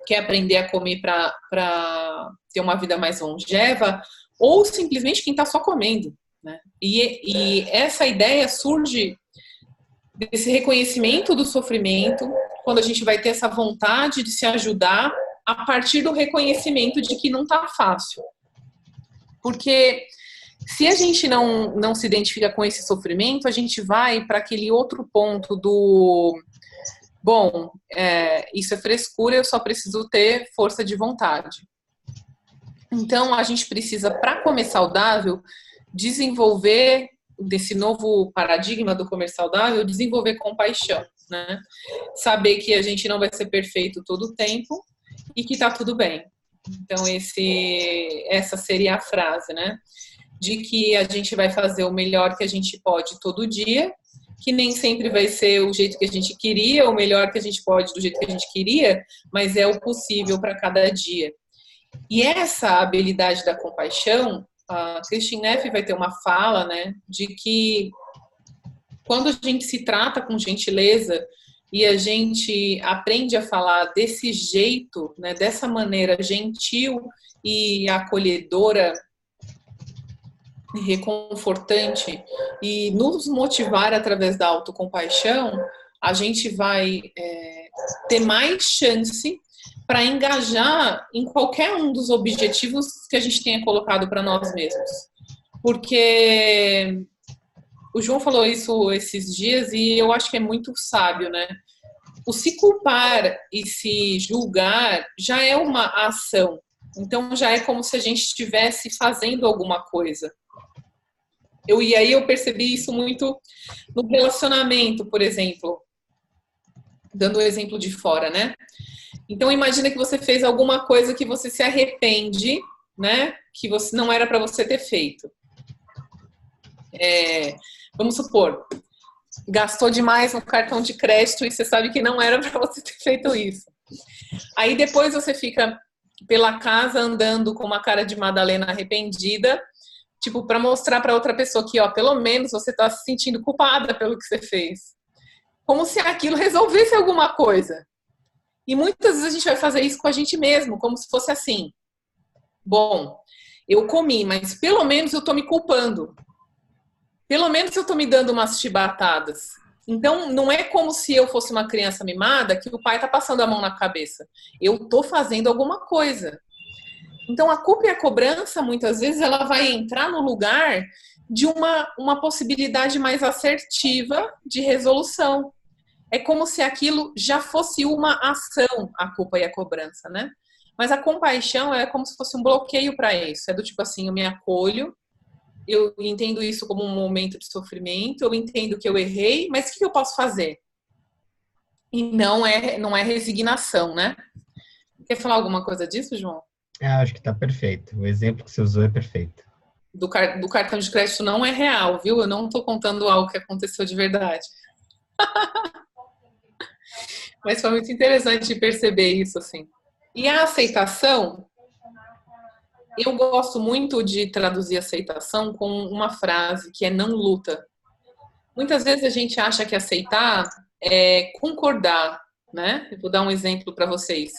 quer aprender a comer para ter uma vida mais longeva, ou simplesmente quem está só comendo. Né? E essa ideia surge desse reconhecimento do sofrimento, quando a gente vai ter essa vontade de se ajudar a partir do reconhecimento de que não está fácil. Porque se a gente não se identifica com esse sofrimento, a gente vai para aquele outro ponto do... Bom, isso é frescura, eu só preciso ter força de vontade. Então, a gente precisa, para comer saudável, desenvolver, desse novo paradigma do comer saudável, desenvolver compaixão, né? Saber que a gente não vai ser perfeito todo o tempo e que tá tudo bem. Então, essa seria a frase, né? De que a gente vai fazer o melhor que a gente pode todo dia, que nem sempre vai ser o jeito que a gente queria, o melhor que a gente pode do jeito que a gente queria, mas é o possível para cada dia. E essa habilidade da compaixão, a Kristin Neff vai ter uma fala, né, de que quando a gente se trata com gentileza e a gente aprende a falar desse jeito, né, dessa maneira gentil e acolhedora, reconfortante, e nos motivar através da autocompaixão, a gente vai ter mais chance para engajar em qualquer um dos objetivos que a gente tenha colocado para nós mesmos. Porque o João falou isso esses dias e eu acho que é muito sábio, né? O se culpar e se julgar já é uma ação. Então já é como se a gente estivesse fazendo alguma coisa. E aí eu percebi isso muito no relacionamento, por exemplo. Dando o exemplo de fora, né? Então, imagina que você fez alguma coisa que você se arrepende, né? Que você não era para você ter feito. Vamos supor, gastou demais no cartão de crédito e você sabe que não era para você ter feito isso. Aí depois você fica pela casa andando com uma cara de Madalena arrependida, Tipo, para mostrar para outra pessoa que, ó, pelo menos você tá se sentindo culpada pelo que você fez. Como se aquilo resolvesse alguma coisa. E muitas vezes a gente vai fazer isso com a gente mesmo, como se fosse assim. Bom, eu comi, mas pelo menos eu tô me culpando. Pelo menos eu tô me dando umas chibatadas. Então, não é como se eu fosse uma criança mimada que o pai tá passando a mão na cabeça. Eu tô fazendo alguma coisa. Então, a culpa e a cobrança, muitas vezes, ela vai entrar no lugar de uma possibilidade mais assertiva de resolução. É como se aquilo já fosse uma ação, a culpa e a cobrança, né? Mas a compaixão é como se fosse um bloqueio para isso. É do tipo assim, eu me acolho, eu entendo isso como um momento de sofrimento, eu entendo que eu errei, mas o que eu posso fazer? E não é resignação, né? Quer falar alguma coisa disso, João? Acho que está perfeito. O exemplo que você usou é perfeito. Do cartão de crédito não é real, viu? Eu não estou contando algo que aconteceu de verdade. Mas foi muito interessante perceber isso, assim. E a aceitação, eu gosto muito de traduzir aceitação com uma frase que é não luta. Muitas vezes a gente acha que aceitar é concordar, né? Eu vou dar um exemplo para vocês.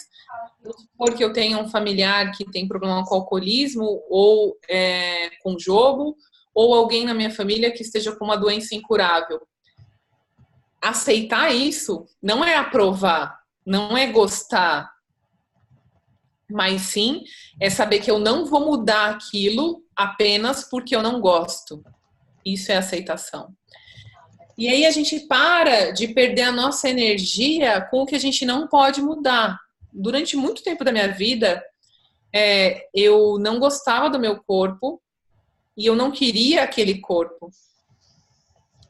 Vamos supor que eu tenho um familiar que tem problema com alcoolismo ou com jogo, ou alguém na minha família que esteja com uma doença incurável. Aceitar isso não é aprovar, não é gostar, mas sim é saber que eu não vou mudar aquilo apenas porque eu não gosto. Isso é aceitação. E aí a gente para de perder a nossa energia com o que a gente não pode mudar. Durante muito tempo da minha vida, eu não gostava do meu corpo e eu não queria aquele corpo.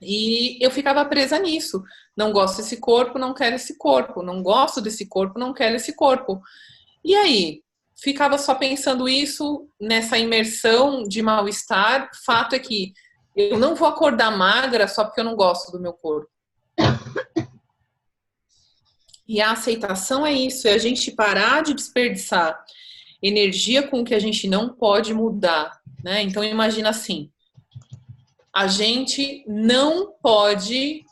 E eu ficava presa nisso. Não gosto desse corpo, não quero esse corpo. Não gosto desse corpo, não quero esse corpo. E aí? Ficava só pensando isso nessa imersão de mal-estar. Fato é que eu não vou acordar magra só porque eu não gosto do meu corpo. E a aceitação é isso, é a gente parar de desperdiçar energia com o que a gente não pode mudar, né? Então imagina assim, a gente não pode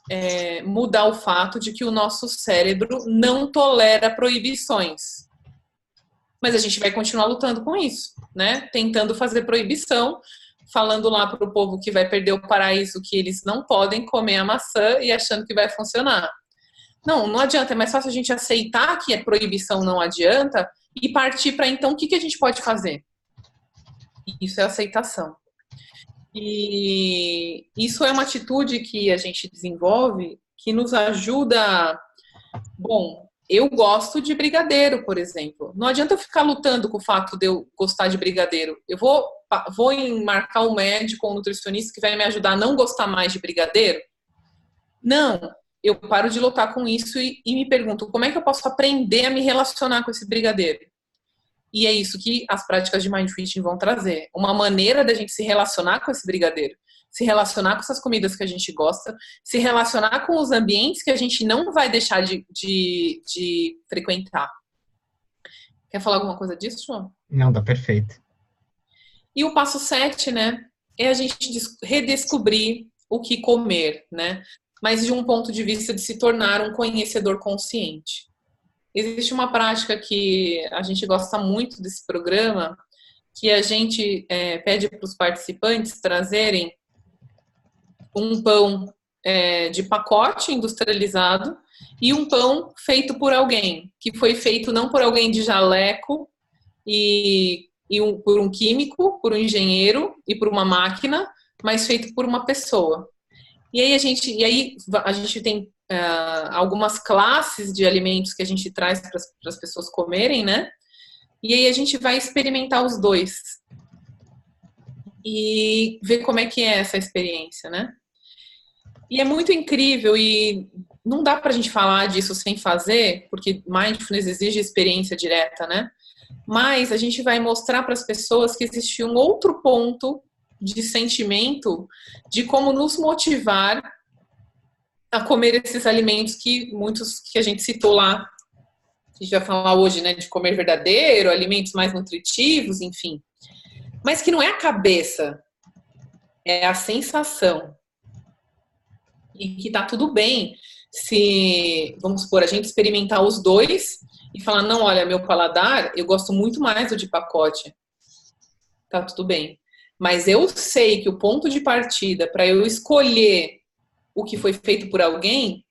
mudar o fato de que o nosso cérebro não tolera proibições. Mas a gente vai continuar lutando com isso, né? Tentando fazer proibição, falando lá para o povo que vai perder o paraíso, que eles não podem comer a maçã e achando que vai funcionar. Não adianta, é mais fácil a gente aceitar que a proibição não adianta e partir para então o que a gente pode fazer. Isso é aceitação. E isso é uma atitude que a gente desenvolve que nos ajuda. Bom, eu gosto de brigadeiro, por exemplo. Não adianta eu ficar lutando com o fato de eu gostar de brigadeiro. Eu vou marcar um médico ou um nutricionista que vai me ajudar a não gostar mais de brigadeiro? Não. Eu paro de lutar com isso e me pergunto como é que eu posso aprender a me relacionar com esse brigadeiro? E é isso que as práticas de Mindful Eating vão trazer. Uma maneira da gente se relacionar com esse brigadeiro, se relacionar com essas comidas que a gente gosta, se relacionar com os ambientes que a gente não vai deixar de frequentar. Quer falar alguma coisa disso, João? Não, tá perfeito. E o passo 7, né, é a gente redescobrir o que comer, né? Mas de um ponto de vista de se tornar um conhecedor consciente. Existe uma prática que a gente gosta muito desse programa, que a gente pede para os participantes trazerem um pão de pacote industrializado e um pão feito por alguém, que foi feito não por alguém de jaleco por um químico, por um engenheiro e por uma máquina, mas feito por uma pessoa. E aí a gente tem algumas classes de alimentos que a gente traz para as pessoas comerem, né? E aí a gente vai experimentar os dois e ver como é que é essa experiência, né? E é muito incrível e não dá para a gente falar disso sem fazer, porque Mindfulness exige experiência direta, né? Mas a gente vai mostrar para as pessoas que existe um outro ponto de sentimento de como nos motivar a comer esses alimentos que muitos que a gente citou lá. A gente vai falar hoje, né, de comer verdadeiro, alimentos mais nutritivos, enfim. Mas que não é a cabeça. é a sensação. E que tá tudo bem se, vamos supor, a gente experimentar os dois e falar, não, olha, meu paladar, eu gosto muito mais do de pacote. Tá tudo bem. Mas eu sei que o ponto de partida para eu escolher o que foi feito por alguém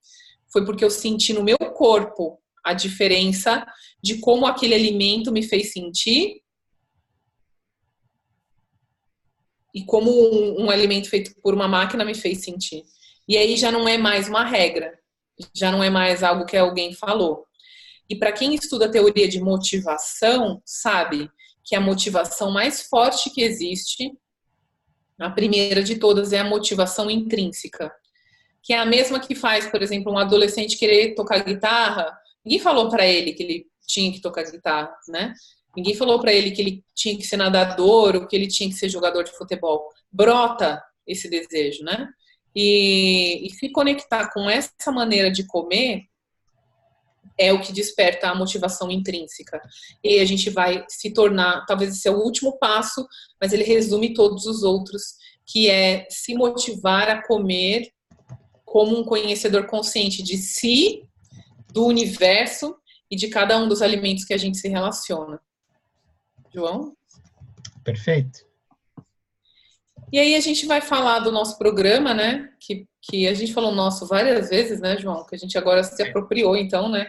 foi porque eu senti no meu corpo a diferença de como aquele alimento me fez sentir e como um alimento feito por uma máquina me fez sentir. E aí já não é mais uma regra, já não é mais algo que alguém falou. E para quem estuda teoria de motivação, sabe que a motivação mais forte que existe, a primeira de todas, é a motivação intrínseca, que é a mesma que faz, por exemplo, um adolescente querer tocar guitarra. Ninguém falou para ele que ele tinha que tocar guitarra, né? Ninguém falou para ele que ele tinha que ser nadador ou que ele tinha que ser jogador de futebol. Brota esse desejo, né? E se conectar com essa maneira de comer é o que desperta a motivação intrínseca. E aí a gente vai se tornar, talvez esse é o último passo, mas ele resume todos os outros, que é se motivar a comer como um conhecedor consciente de si, do universo e de cada um dos alimentos que a gente se relaciona. João? Perfeito. E aí a gente vai falar do nosso programa, né? Que a gente falou nosso várias vezes, né, João? Que a gente agora se apropriou, então, né?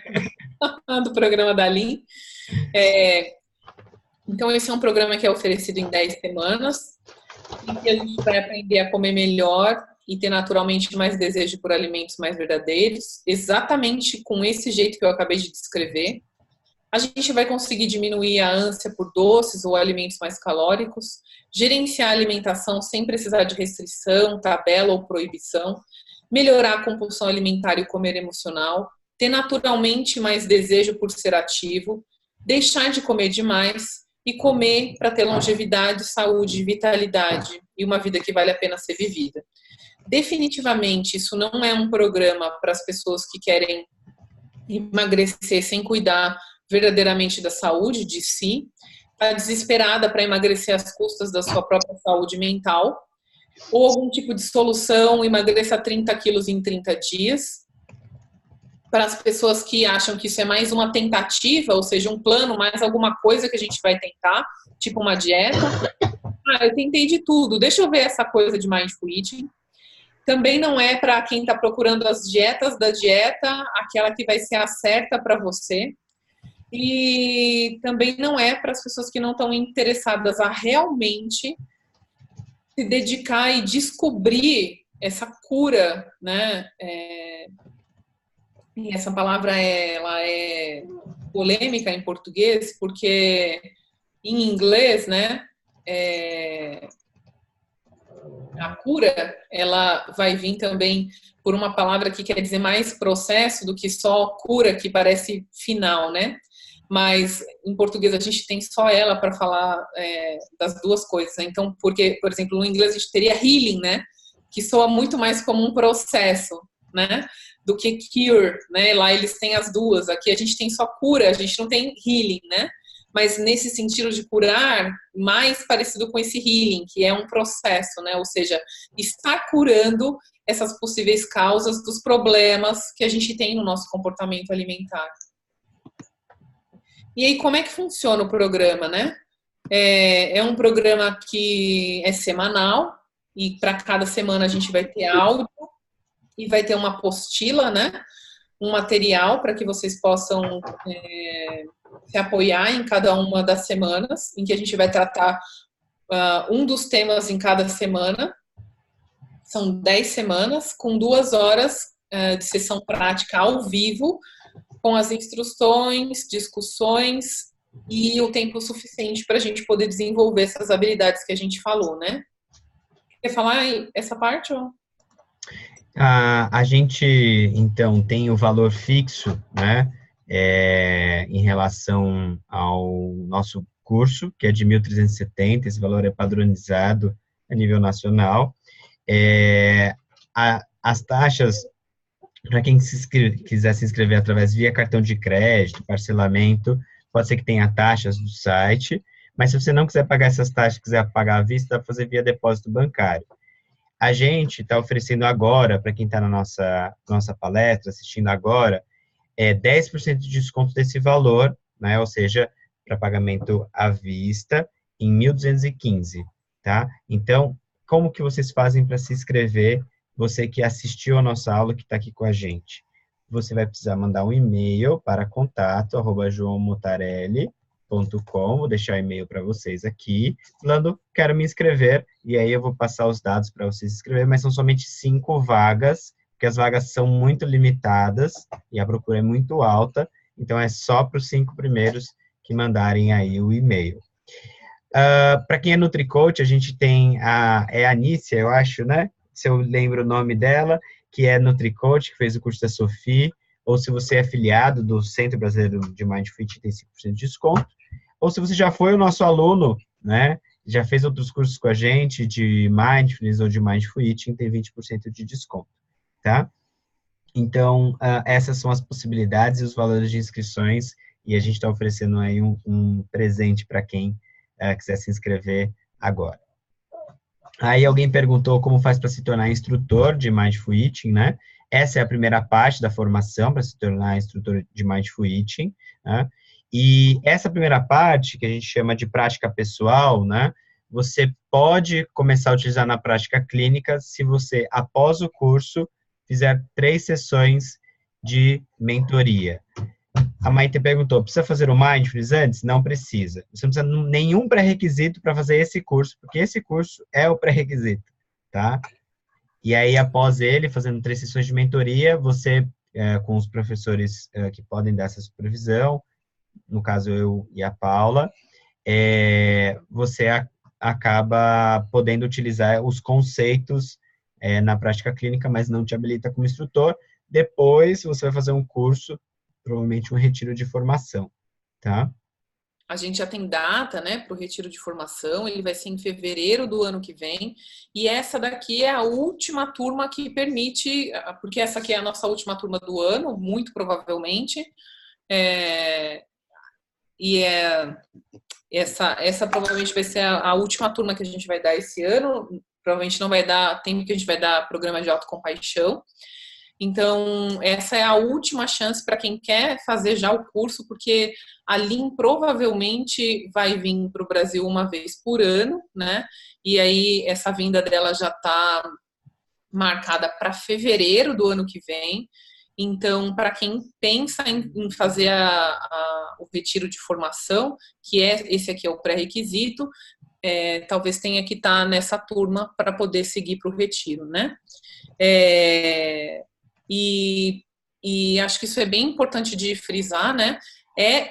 Do programa da Lin. Então, esse é um programa que é oferecido em 10 semanas, em que a gente vai aprender a comer melhor e ter naturalmente mais desejo por alimentos mais verdadeiros, exatamente com esse jeito que eu acabei de descrever. A gente vai conseguir diminuir a ânsia por doces ou alimentos mais calóricos, gerenciar a alimentação sem precisar de restrição, tabela ou proibição, melhorar a compulsão alimentar e o comer emocional, ter naturalmente mais desejo por ser ativo, deixar de comer demais e comer para ter longevidade, saúde, vitalidade e uma vida que vale a pena ser vivida. Definitivamente, isso não é um programa para as pessoas que querem emagrecer sem cuidar verdadeiramente da saúde de si, está desesperada para emagrecer às custas da sua própria saúde mental, ou algum tipo de solução, emagreça 30 quilos em 30 dias. Para as pessoas que acham que isso é mais uma tentativa, ou seja, um plano, mais alguma coisa que a gente vai tentar, tipo uma dieta. Eu tentei de tudo, deixa eu ver essa coisa de mindful eating. Também não é para quem está procurando as dietas da dieta, aquela que vai ser a certa para você. E também não é para as pessoas que não estão interessadas a realmente se dedicar e descobrir essa cura, né? E essa palavra ela é polêmica em português, porque em inglês, né? A cura, ela vai vir também por uma palavra que quer dizer mais processo do que só cura, que parece final, né? Mas em português a gente tem só ela para falar das duas coisas. Né? Então, porque, por exemplo, no inglês a gente teria healing, né? Que soa muito mais como um processo, né? Do que cure, né? Lá eles têm as duas. Aqui a gente tem só cura, a gente não tem healing, né? Mas nesse sentido de curar, mais parecido com esse healing, que é um processo, né? Ou seja, estar curando essas possíveis causas dos problemas que a gente tem no nosso comportamento alimentar. E aí, como é que funciona o programa, né? É um programa que é semanal, e para cada semana a gente vai ter áudio e vai ter uma apostila, né? Um material para que vocês possam se apoiar em cada uma das semanas, em que a gente vai tratar um dos temas em cada semana. São 10 semanas, com 2 horas de sessão prática ao vivo, com as instruções, discussões e o tempo suficiente para a gente poder desenvolver essas habilidades que a gente falou, né? Quer falar essa parte? Ou? A gente, então, tem o valor fixo, né, em relação ao nosso curso, que é de 1.370, esse valor é padronizado a nível nacional. As taxas, para quem quiser se inscrever através via cartão de crédito, parcelamento, pode ser que tenha taxas do site, mas se você não quiser pagar essas taxas, quiser pagar à vista, dá para fazer via depósito bancário. A gente está oferecendo agora, para quem está na nossa palestra, assistindo agora, 10% de desconto desse valor, né? Ou seja, para pagamento à vista, em 1.215, tá? Então, como que vocês fazem para se inscrever, você que assistiu a nossa aula, que está aqui com a gente? Você vai precisar mandar um e-mail para contato@joaomotarelli.com, vou deixar o e-mail para vocês aqui, falando, quero me inscrever, e aí eu vou passar os dados para vocês se inscrever, mas são somente 5 vagas, porque as vagas são muito limitadas e a procura é muito alta, então é só para os 5 primeiros que mandarem aí o e-mail. Para quem é NutriCoach, a gente tem a Anícia, eu acho, né? Se eu lembro o nome dela, que é NutriCoach, que fez o curso da Sophie, ou se você é afiliado do Centro Brasileiro de Mindfit, tem 5% de desconto, ou se você já foi o nosso aluno, né? Já fez outros cursos com a gente de Mindfulness ou de Mindful Eating, tem 20% de desconto, tá? Então, essas são as possibilidades e os valores de inscrições, e a gente está oferecendo aí um presente para quem quiser se inscrever agora. Aí alguém perguntou como faz para se tornar instrutor de Mindful Eating, né? Essa é a primeira parte da formação para se tornar instrutor de Mindful Eating, né? E essa primeira parte, que a gente chama de prática pessoal, né? Você pode começar a utilizar na prática clínica se você, após o curso, fizer 3 sessões de mentoria. A Maite perguntou, precisa fazer o Mindfulness antes? Não precisa. Você não precisa de nenhum pré-requisito para fazer esse curso, porque esse curso é o pré-requisito, tá? E aí, após ele, fazendo 3 sessões de mentoria, você, com os professores que podem dar essa supervisão, no caso eu e a Paula, você acaba podendo utilizar os conceitos na prática clínica, mas não te habilita como instrutor. Depois, você vai fazer um curso, provavelmente um retiro de formação, tá? A gente já tem data, né, para o retiro de formação, ele vai ser em fevereiro do ano que vem, e essa daqui é a última turma que permite, porque essa aqui é a nossa última turma do ano, muito provavelmente, essa provavelmente vai ser a última turma que a gente vai dar esse ano, provavelmente não vai dar tempo que a gente vai dar programa de autocompaixão. Então, essa é a última chance para quem quer fazer já o curso, porque a Lin provavelmente vai vir para o Brasil uma vez por ano, né? E aí, essa vinda dela já está marcada para fevereiro do ano que vem. Então, para quem pensa em fazer o retiro de formação, que esse aqui é o pré-requisito, talvez tenha que estar nessa turma para poder seguir para o retiro, né? E acho que isso é bem importante de frisar, né?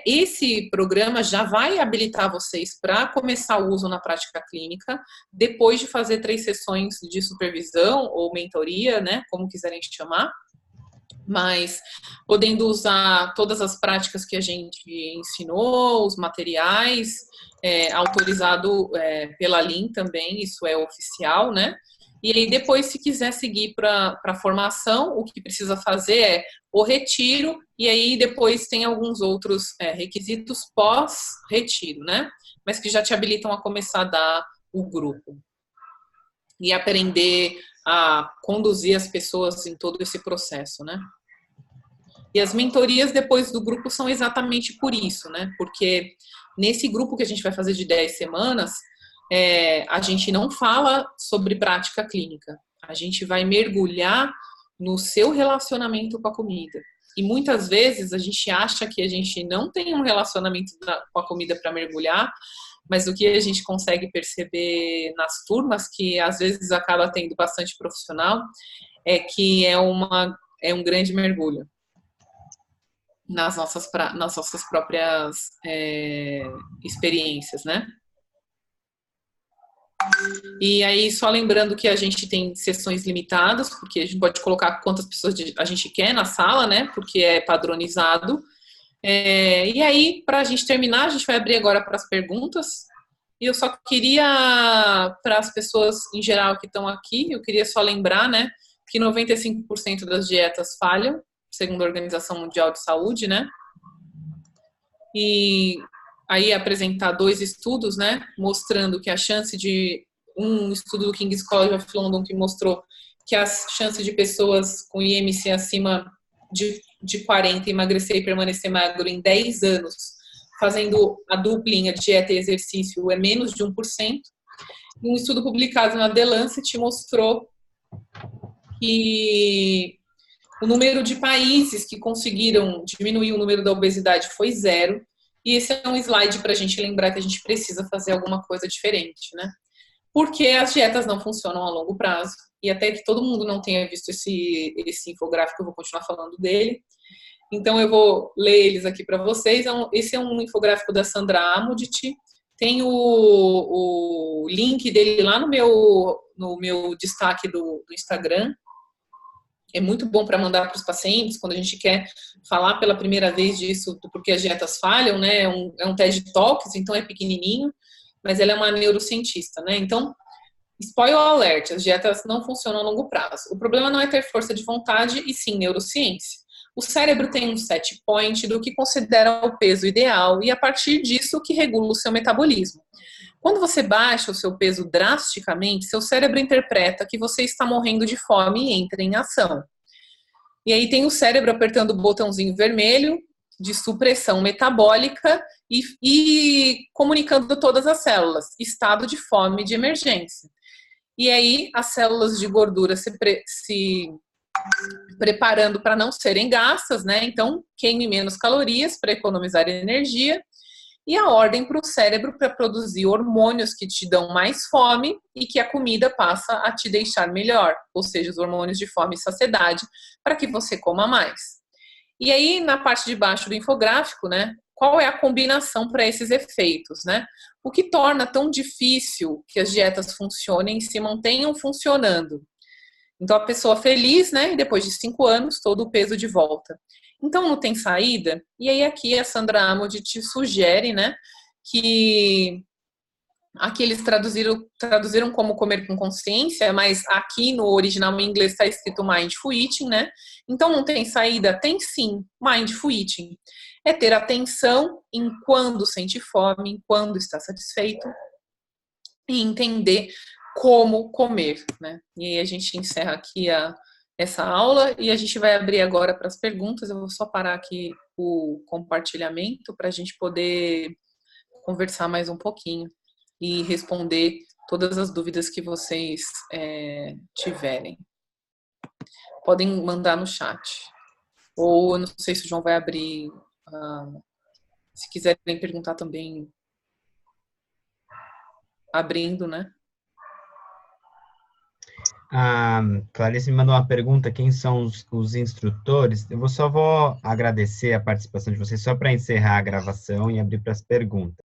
Esse programa já vai habilitar vocês para começar o uso na prática clínica, depois de fazer 3 sessões de supervisão ou mentoria, né? Como quiserem chamar, mas podendo usar todas as práticas que a gente ensinou, os materiais, autorizado pela Lin também, isso é oficial, né? E aí depois, se quiser seguir para a formação, o que precisa fazer é o retiro, e aí depois tem alguns outros requisitos pós-retiro, né? Mas que já te habilitam a começar a dar o grupo. E aprender a conduzir as pessoas em todo esse processo, né? E as mentorias depois do grupo são exatamente por isso, né? Porque nesse grupo que a gente vai fazer de 10 semanas, a gente não fala sobre prática clínica. A gente vai mergulhar no seu relacionamento com a comida. E muitas vezes a gente acha que a gente não tem um relacionamento com a comida para mergulhar, mas o que a gente consegue perceber nas turmas, que às vezes acaba tendo bastante profissional, é que é um grande mergulho nas nossas próprias experiências, né? E aí, só lembrando que a gente tem sessões limitadas, porque a gente pode colocar quantas pessoas a gente quer na sala, né? Porque é padronizado. E aí, para a gente terminar, a gente vai abrir agora para as perguntas. E eu só queria, para as pessoas em geral que estão aqui, eu queria só lembrar, né? Que 95% das dietas falham, segundo a Organização Mundial de Saúde, né? E aí apresentar 2 estudos, né? Mostrando que a chance de um estudo do King's College of London que mostrou que as chances de pessoas com IMC acima de 40 emagrecer e permanecer magro em 10 anos, fazendo a duplinha dieta e exercício, é menos de 1%. Um estudo publicado na The Lancet mostrou que o número de países que conseguiram diminuir o número da obesidade foi 0. E esse é um slide para a gente lembrar que a gente precisa fazer alguma coisa diferente, né? Porque as dietas não funcionam a longo prazo. E até que todo mundo não tenha visto esse infográfico, eu vou continuar falando dele. Então, eu vou ler eles aqui para vocês. Esse é um infográfico da Sandra Amodit. Tem o link dele lá no meu destaque do Instagram. É muito bom para mandar para os pacientes, quando a gente quer falar pela primeira vez disso, do porquê as dietas falham, né? É um TED Talks, então é pequenininho, mas ela é uma neurocientista, né? Então, spoiler alert, as dietas não funcionam a longo prazo. O problema não é ter força de vontade, e sim neurociência. O cérebro tem um set point do que considera o peso ideal e, a partir disso, que regula o seu metabolismo. Quando você baixa o seu peso drasticamente, seu cérebro interpreta que você está morrendo de fome e entra em ação. E aí tem o cérebro apertando o botãozinho vermelho de supressão metabólica e comunicando todas as células, estado de fome de emergência. E aí as células de gordura se preparando para não serem gastas, né? Então, queime menos calorias para economizar energia, e a ordem para o cérebro para produzir hormônios que te dão mais fome e que a comida passa a te deixar melhor, ou seja, os hormônios de fome e saciedade, para que você coma mais. E aí, na parte de baixo do infográfico, né? Qual é a combinação para esses efeitos, né? O que torna tão difícil que as dietas funcionem e se mantenham funcionando? Então, a pessoa feliz, né? E depois de 5 anos, todo o peso de volta. Então, não tem saída? E aí, aqui a Sandra Amodit te sugere, né? Que aqui eles traduziram como comer com consciência, mas aqui no original em inglês está escrito mindful eating, né? Então, não tem saída? Tem sim, mindful eating. É ter atenção em quando sente fome, em quando está satisfeito e entender como comer, né? E aí a gente encerra aqui essa aula e a gente vai abrir agora para as perguntas. Eu vou só parar aqui o compartilhamento para a gente poder conversar mais um pouquinho e responder todas as dúvidas que vocês tiverem. Podem mandar no chat. Ou eu não sei se o João vai abrir. Se quiserem perguntar também, abrindo, né? A Clarice me mandou uma pergunta, quem são os instrutores? Eu só vou agradecer a participação de vocês, só para encerrar a gravação e abrir para as perguntas.